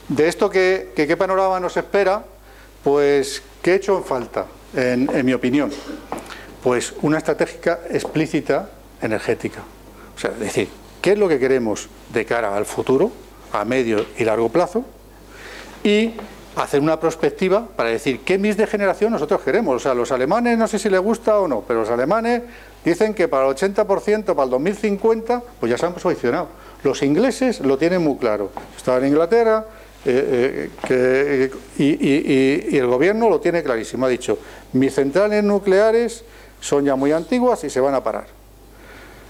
de esto ¿qué panorama nos espera? Pues, ¿qué he hecho en falta, en mi opinión? Pues una estrategia explícita energética. O sea, es decir, ¿qué es lo que queremos de cara al futuro, a medio y largo plazo? Y hacer una prospectiva para decir qué mix de generación nosotros queremos. O sea, los alemanes, no sé si les gusta o no, pero los alemanes dicen que para el 80%, para el 2050, pues ya se han posicionado. Los ingleses lo tienen muy claro. Estaba en Inglaterra... y el gobierno lo tiene clarísimo, ha dicho, mis centrales nucleares son ya muy antiguas y se van a parar.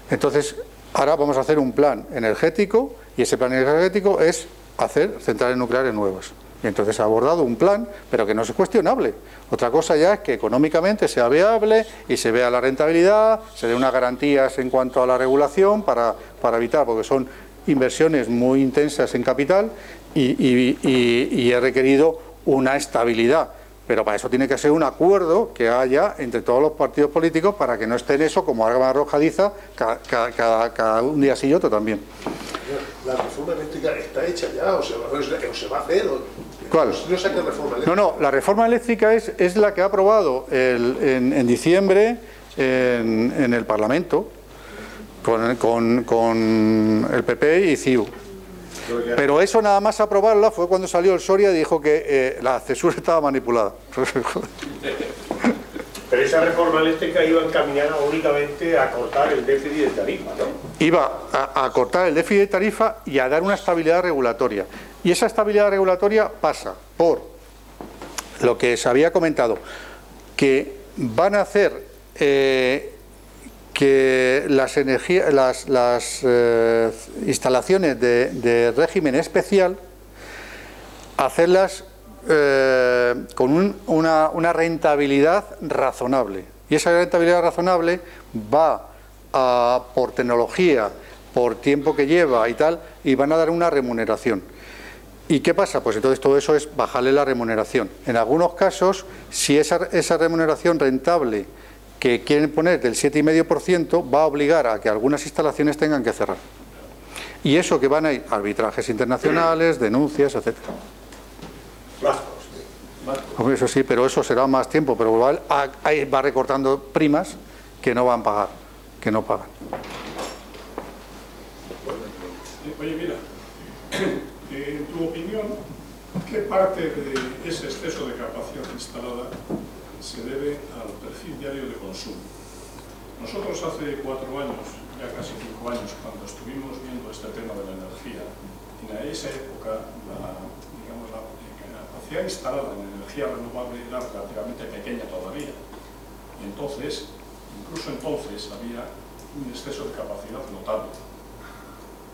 Entonces, ahora vamos a hacer un plan energético y ese plan energético es hacer centrales nucleares nuevas. Y entonces ha abordado un plan, pero que no es cuestionable. Otra cosa ya es que económicamente sea viable y se vea la rentabilidad, se dé unas garantías en cuanto a la regulación para evitar, porque son inversiones muy intensas en capital y he requerido una estabilidad, pero para eso tiene que ser un acuerdo que haya entre todos los partidos políticos para que no esté en eso como arma arrojadiza cada un día sí y otro también. ¿La reforma eléctrica está hecha ya o se va a hacer? ¿Cuál? No sé qué reforma eléctrica. No, la reforma eléctrica es la que ha aprobado en diciembre en el Parlamento con el PP y CiU. Pero eso nada más aprobarla fue cuando salió el Soria y dijo que la censura estaba manipulada. Pero esa reforma eléctrica iba encaminada únicamente a cortar el déficit de tarifa, ¿no? Iba a cortar el déficit de tarifa y a dar una estabilidad regulatoria. Y esa estabilidad regulatoria pasa por lo que se había comentado, que van a hacer que las instalaciones de régimen especial, hacerlas con una rentabilidad razonable. Y esa rentabilidad razonable va por tecnología, por tiempo que lleva y tal, y van a dar una remuneración. ¿Y qué pasa? Pues entonces todo eso es bajarle la remuneración. En algunos casos, si esa remuneración rentable que quieren poner del 7,5% va a obligar a que algunas instalaciones tengan que cerrar. Y eso que van a ir arbitrajes internacionales, denuncias, etc. Hombre, eso sí, pero eso será más tiempo, pero igual va recortando primas que no van a pagar, que no pagan. Oye, mira, en tu opinión, ¿Qué parte de ese exceso de capacidad instalada se debe al perfil diario de consumo? Nosotros hace 4 años, ya casi 5 años, cuando estuvimos viendo este tema de la energía, en esa época la capacidad instalada en energía renovable era relativamente pequeña todavía. Y entonces, incluso entonces, había un exceso de capacidad notable.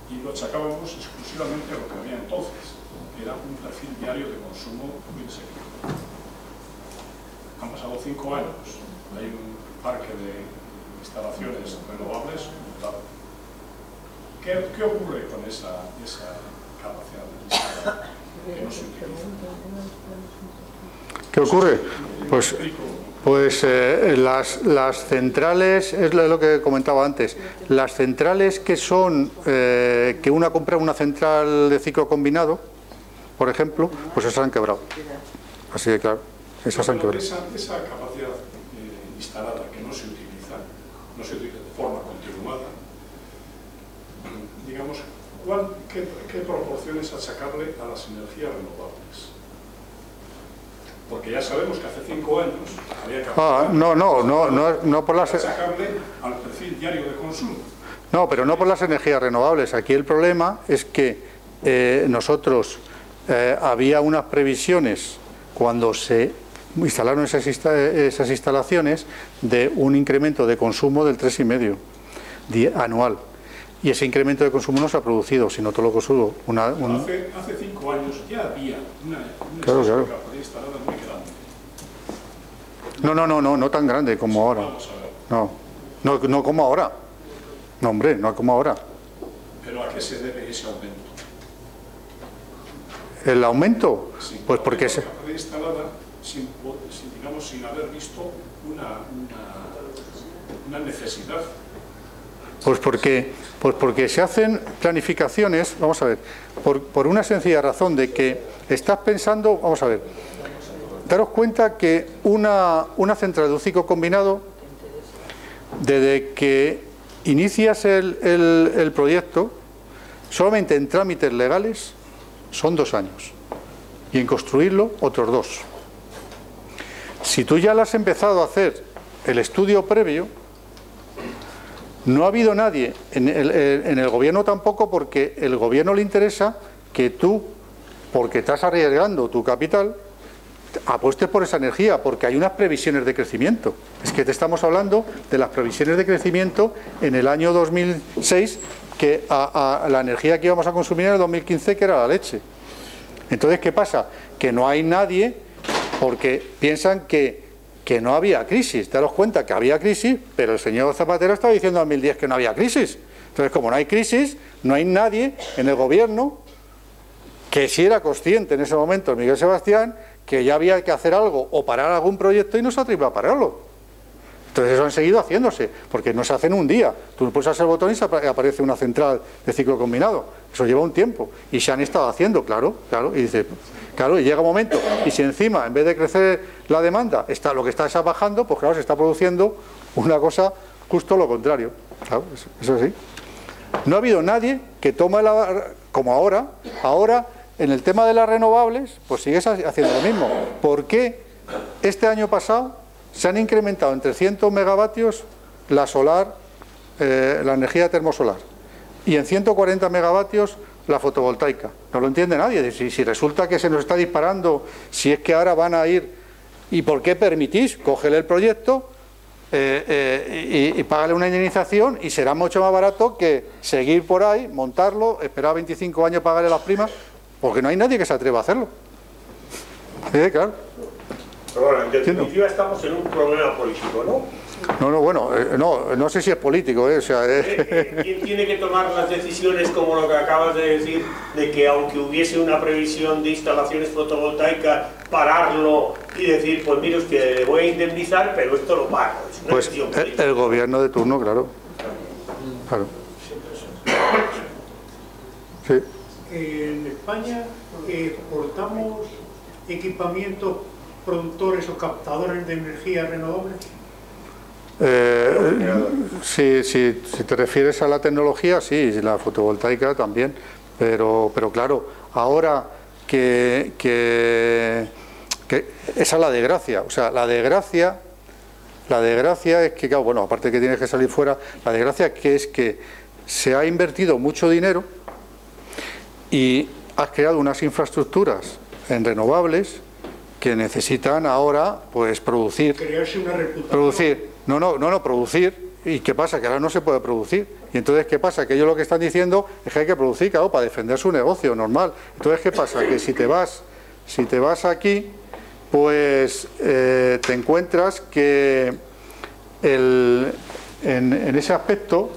Y lo achacábamos exclusivamente a lo que había entonces, que era un perfil diario de consumo muy desequilibrado. Han pasado 5 años, hay un parque de instalaciones renovables brutal. ¿Qué ocurre con esa capacidad instalada que no se utiliza? ¿Qué ocurre? Pues las centrales, es lo que comentaba antes, las centrales que son, que una compra una central de ciclo combinado, por ejemplo, pues esas han quebrado. Así de claro, esas han quebrado. Esa capacidad instalada que no se utiliza de forma continuada, digamos, ¿qué proporciones achacarle a las energías renovables? Porque ya sabemos que hace 5 años había capacidad no por las... achacarle al perfil diario de consumo. No, pero no por las energías renovables. Aquí el problema es que nosotros había unas previsiones cuando se instalaron esas instalaciones de un incremento de consumo del 3,5 anual. Y ese incremento de consumo no se ha producido, sino todo lo que subo. Hace 5 años ya había una claro. capacidad instalada muy grande. No tan grande como ahora. No como ahora. No, hombre, no como ahora. ¿Pero a qué se debe ese aumento? ¿El aumento? Sí, pues porque se capacidad instalada sin haber visto una necesidad. Pues porque se hacen planificaciones, vamos a ver, por una sencilla razón de que estás pensando, vamos a ver, daros cuenta que una central de un ciclo combinado, desde que inicias el proyecto, solamente en trámites legales son 2 años y en construirlo otros 2. Si tú ya le has empezado a hacer el estudio previo, no ha habido nadie, en el gobierno tampoco, porque el gobierno le interesa que tú, porque estás arriesgando tu capital, apuestes por esa energía, porque hay unas previsiones de crecimiento. Es que te estamos hablando de las previsiones de crecimiento en el año 2006, que a la energía que íbamos a consumir en el 2015, que era la leche. Entonces, ¿qué pasa? Que no hay nadie, porque piensan que no había crisis. Daros cuenta que había crisis, pero el señor Zapatero estaba diciendo en 2010 que no había crisis. Entonces, como no hay crisis, no hay nadie en el gobierno que sí era consciente en ese momento, Miguel Sebastián, que ya había que hacer algo o parar algún proyecto y no se atrevió a pararlo. Entonces eso han seguido haciéndose, porque no se hace en un día. Tú pulsas el botón y aparece una central de ciclo combinado. Eso lleva un tiempo. Y se han estado haciendo, claro. Y dice, claro, y llega un momento, y si encima, en vez de crecer la demanda, lo que está es bajando, pues claro, se está produciendo una cosa justo lo contrario. Claro, eso sí. No ha habido nadie que tome como ahora, en el tema de las renovables, pues sigues haciendo lo mismo. ¿Por qué este año pasado se han incrementado en 300 megavatios la solar, la energía termosolar, y en 140 megavatios la fotovoltaica? No lo entiende nadie. Si resulta que se nos está disparando, si es que ahora van a ir, ¿y por qué permitís? Cógele el proyecto y págale una indemnización y será mucho más barato que seguir por ahí, montarlo, esperar 25 años, pagarle las primas, porque no hay nadie que se atreva a hacerlo. Claro. Pero bueno, en definitiva estamos en un problema político, ¿no? No sé si es político, o sea... ¿Quién tiene que tomar las decisiones, como lo que acabas de decir, de que aunque hubiese una previsión de instalaciones fotovoltaicas, pararlo y decir, pues mire usted, le voy a indemnizar, pero esto lo pago? Pues el gobierno de turno, claro. Sí. En España exportamos equipamientos productores o captadores de energía renovables. Si te refieres a la tecnología, sí, la fotovoltaica también, pero claro, ahora que esa es la desgracia. O sea, la desgracia es que, claro, bueno, aparte que tienes que salir fuera, la desgracia es que se ha invertido mucho dinero y has creado unas infraestructuras en renovables que necesitan ahora, pues, producir. Crearse una reputación. Producir. No, producir. ¿Y qué pasa? Que ahora no se puede producir. Y entonces, ¿qué pasa? Que ellos lo que están diciendo es que hay que producir, claro, para defender su negocio, normal. Entonces, ¿qué pasa? Que si te vas aquí, pues te encuentras que en ese aspecto,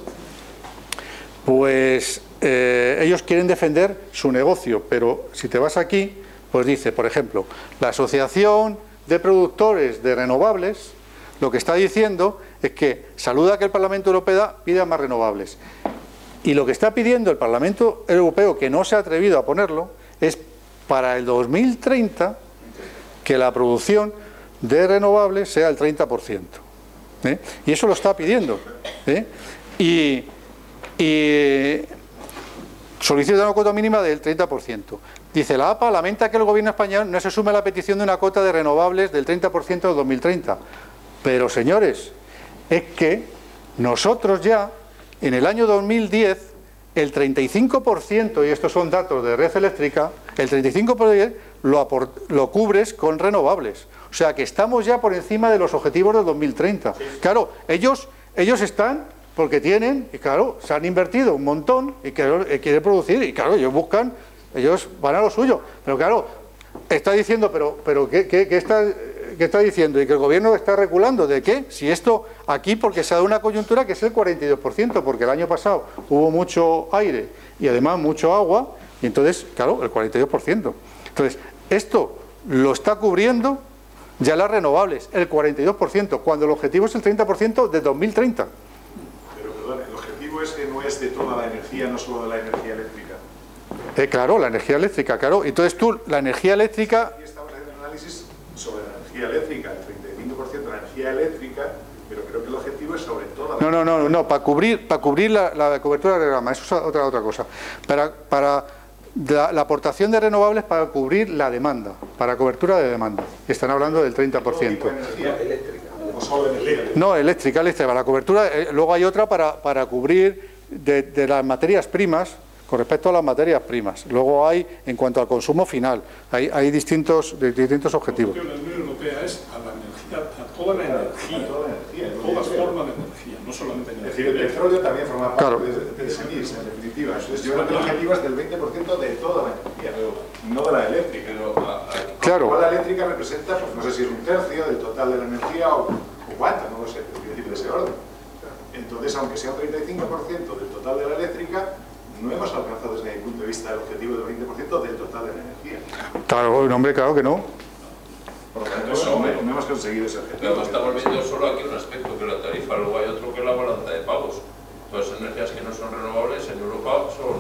pues ellos quieren defender su negocio, pero si te vas aquí, pues dice, por ejemplo, la Asociación de Productores de Renovables lo que está diciendo es que saluda que el Parlamento Europeo pida más renovables. Y lo que está pidiendo el Parlamento Europeo, que no se ha atrevido a ponerlo, es para el 2030 que la producción de renovables sea el 30%. Y eso lo está pidiendo. Y solicita una cuota mínima del 30%. Dice, la APA lamenta que el gobierno español no se sume a la petición de una cuota de renovables del 30% en 2030. Pero, señores, es que nosotros ya, en el año 2010, el 35%, y estos son datos de Red Eléctrica, el 35% lo cubres con renovables. O sea que estamos ya por encima de los objetivos del 2030. Claro, ellos están porque tienen, y claro, se han invertido un montón y quieren producir, y claro, ellos van a lo suyo. Pero claro, está diciendo, pero ¿qué está diciendo? Y que el gobierno está reculando. ¿De qué? Si esto aquí, porque se ha dado una coyuntura que es el 42%, porque el año pasado hubo mucho aire y además mucho agua, y entonces, claro, el 42%. Entonces, esto lo está cubriendo ya las renovables, el 42%, cuando el objetivo es el 30% de 2030. Pero perdón, el objetivo es que no es de toda la energía, no solo de la energía eléctrica. Claro, la energía eléctrica, claro. Entonces tú, la energía eléctrica... Aquí estamos haciendo un análisis sobre la energía eléctrica, el 35% de la energía eléctrica, pero creo que el objetivo es sobre toda la... No, para cubrir la cobertura de rama, eso es otra cosa. Para la aportación de renovables para cubrir la demanda, para cobertura de demanda. Están hablando del 30%. ¿Energía eléctrica o solo eléctrica? No, eléctrica, la cobertura. Luego hay otra para cubrir de las materias primas, con respecto a las materias primas. Luego hay, en cuanto al consumo final, hay distintos objetivos. La Unión Europea es a la energía, a toda la energía, todas formas de energía, no solamente energía. Es decir, el petróleo también forma parte de ese mix, en definitiva. Entonces, yo creo que el objetivo es del 20% de toda la energía, no de la eléctrica. Claro. La eléctrica representa, pues no sé si es un tercio del total de la energía o cuánto, no lo sé, es decir, de ese orden. Entonces, aunque sea un 35% del total de la eléctrica, no hemos alcanzado desde mi punto de vista el objetivo del 20% del total de la energía. Claro, hombre, claro que no. Por lo tanto, no hemos conseguido ese objetivo. Pero estamos viendo solo aquí un aspecto, que la tarifa, luego hay otro que es la balanza de pagos. Todas las energías que no son renovables en Europa son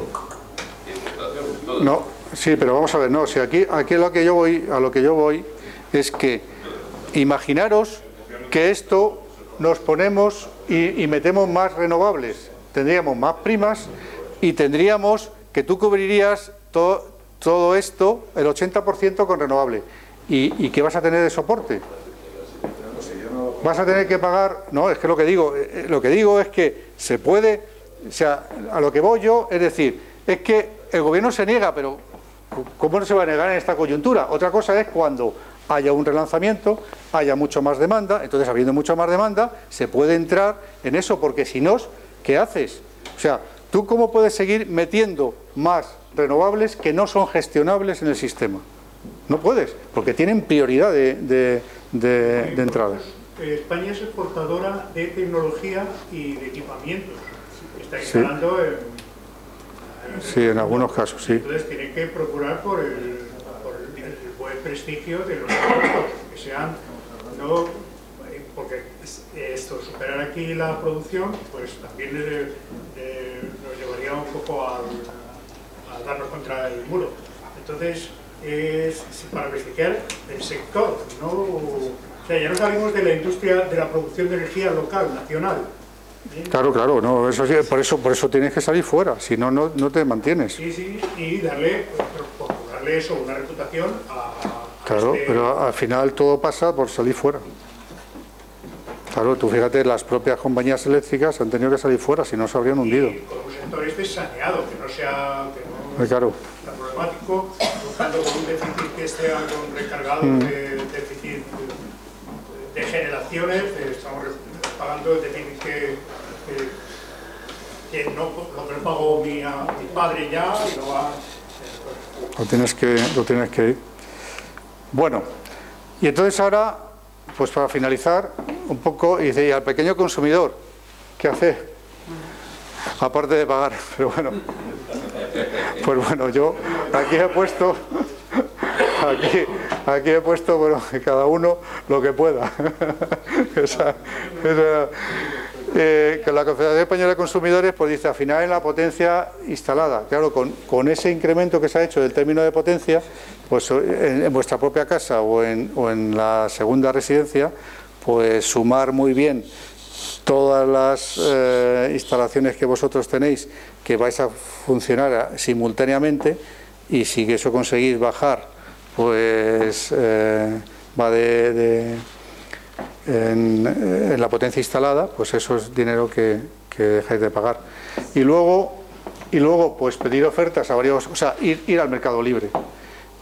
de importación. Todas. No, sí, pero vamos a ver, no, si aquí a lo que yo voy es que imaginaros que esto nos ponemos y metemos más renovables, tendríamos más primas y tendríamos que tú cubrirías todo esto, el 80% con renovable. ¿Y qué vas a tener de soporte? Vas a tener que pagar... No, es que lo que digo es que se puede... O sea, a lo que voy yo, es decir, es que el gobierno se niega, pero ¿cómo no se va a negar en esta coyuntura? Otra cosa es cuando haya un relanzamiento, haya mucho más demanda, entonces habiendo mucha más demanda, se puede entrar en eso, porque si no, ¿qué haces? O sea, ¿tú cómo puedes seguir metiendo más renovables que no son gestionables en el sistema? No puedes, porque tienen prioridad de entrada. España es exportadora de tecnología y de equipamientos. Está instalando en algunos casos, sí. Entonces tiene que procurar por el buen prestigio de los productos, que sean, no, porque esto, superar aquí la producción, pues también nos llevaría un poco a darnos contra el muro. Entonces, es para prestigiar el sector, ¿no? O sea, ya no salimos de la industria de la producción de energía local, nacional. Claro, no, eso sí, por eso tienes que salir fuera, si no, no te mantienes. Sí, y darle darle eso, una reputación a claro, pero al final todo pasa por salir fuera. Claro, tú fíjate, las propias compañías eléctricas han tenido que salir fuera, si no se habrían hundido. Y con un sector saneado, que no sea claro, tan problemático, buscando con un déficit que esté con recargado de déficit de generaciones, estamos pagando el déficit que no, lo que no pagó mi padre ya, y no va... Lo tienes que ir. Bueno, y entonces ahora, pues para finalizar un poco, y al pequeño consumidor, ¿qué hace? Aparte de pagar, pero bueno, pues bueno, yo aquí he puesto, bueno, que cada uno lo que pueda. Que la Confederación Española de Consumidores pues dice afinar en la potencia instalada. Claro, con ese incremento que se ha hecho del término de potencia, pues en vuestra propia casa o en la segunda residencia, pues sumar muy bien todas las instalaciones que vosotros tenéis, que vais a funcionar simultáneamente, y si eso conseguís bajar, pues va en la potencia instalada, pues eso es dinero que dejáis de pagar. Y luego pues pedir ofertas a varios, o sea, ir al mercado libre.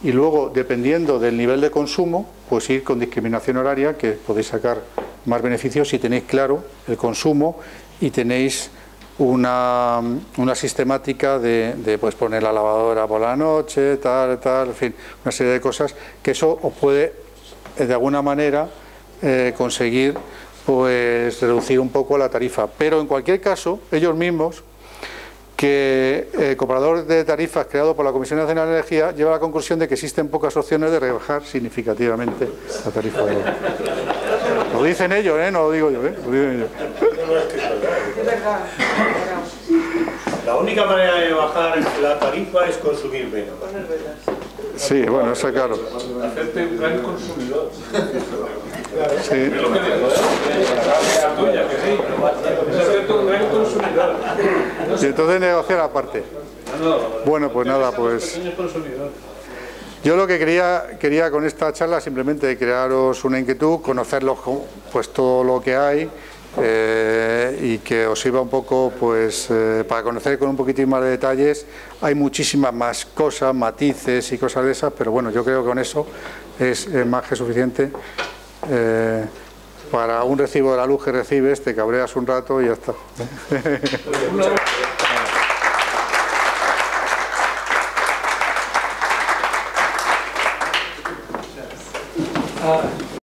Y luego, dependiendo del nivel de consumo, pues ir con discriminación horaria, que podéis sacar más beneficios si tenéis claro el consumo y tenéis una sistemática de pues poner la lavadora por la noche, tal, en fin, una serie de cosas que eso os puede de alguna manera conseguir pues reducir un poco la tarifa. Pero en cualquier caso, ellos mismos, que el comparador de tarifas creado por la Comisión Nacional de Energía lleva a la conclusión de que existen pocas opciones de rebajar significativamente la tarifa de agua. Lo dicen ellos, no lo digo yo, lo dicen ellos. Es verdad. La única manera de bajar la tarifa es consumir menos. Sí, bueno, eso es claro. Hacerte un gran consumidor. Sí. Es lo que digo, la tuya, que sí. Es hacerte un gran consumidor. Y entonces negociar aparte. Bueno, pues nada, pues yo lo que quería con esta charla simplemente crearos una inquietud, conocerlos, pues todo lo que hay, y que os sirva un poco pues para conocer con un poquitín más de detalles. Hay muchísimas más cosas, matices y cosas de esas, pero bueno, yo creo que con eso es más que suficiente. Para un recibo de la luz que recibes, te cabreas un rato y ya está.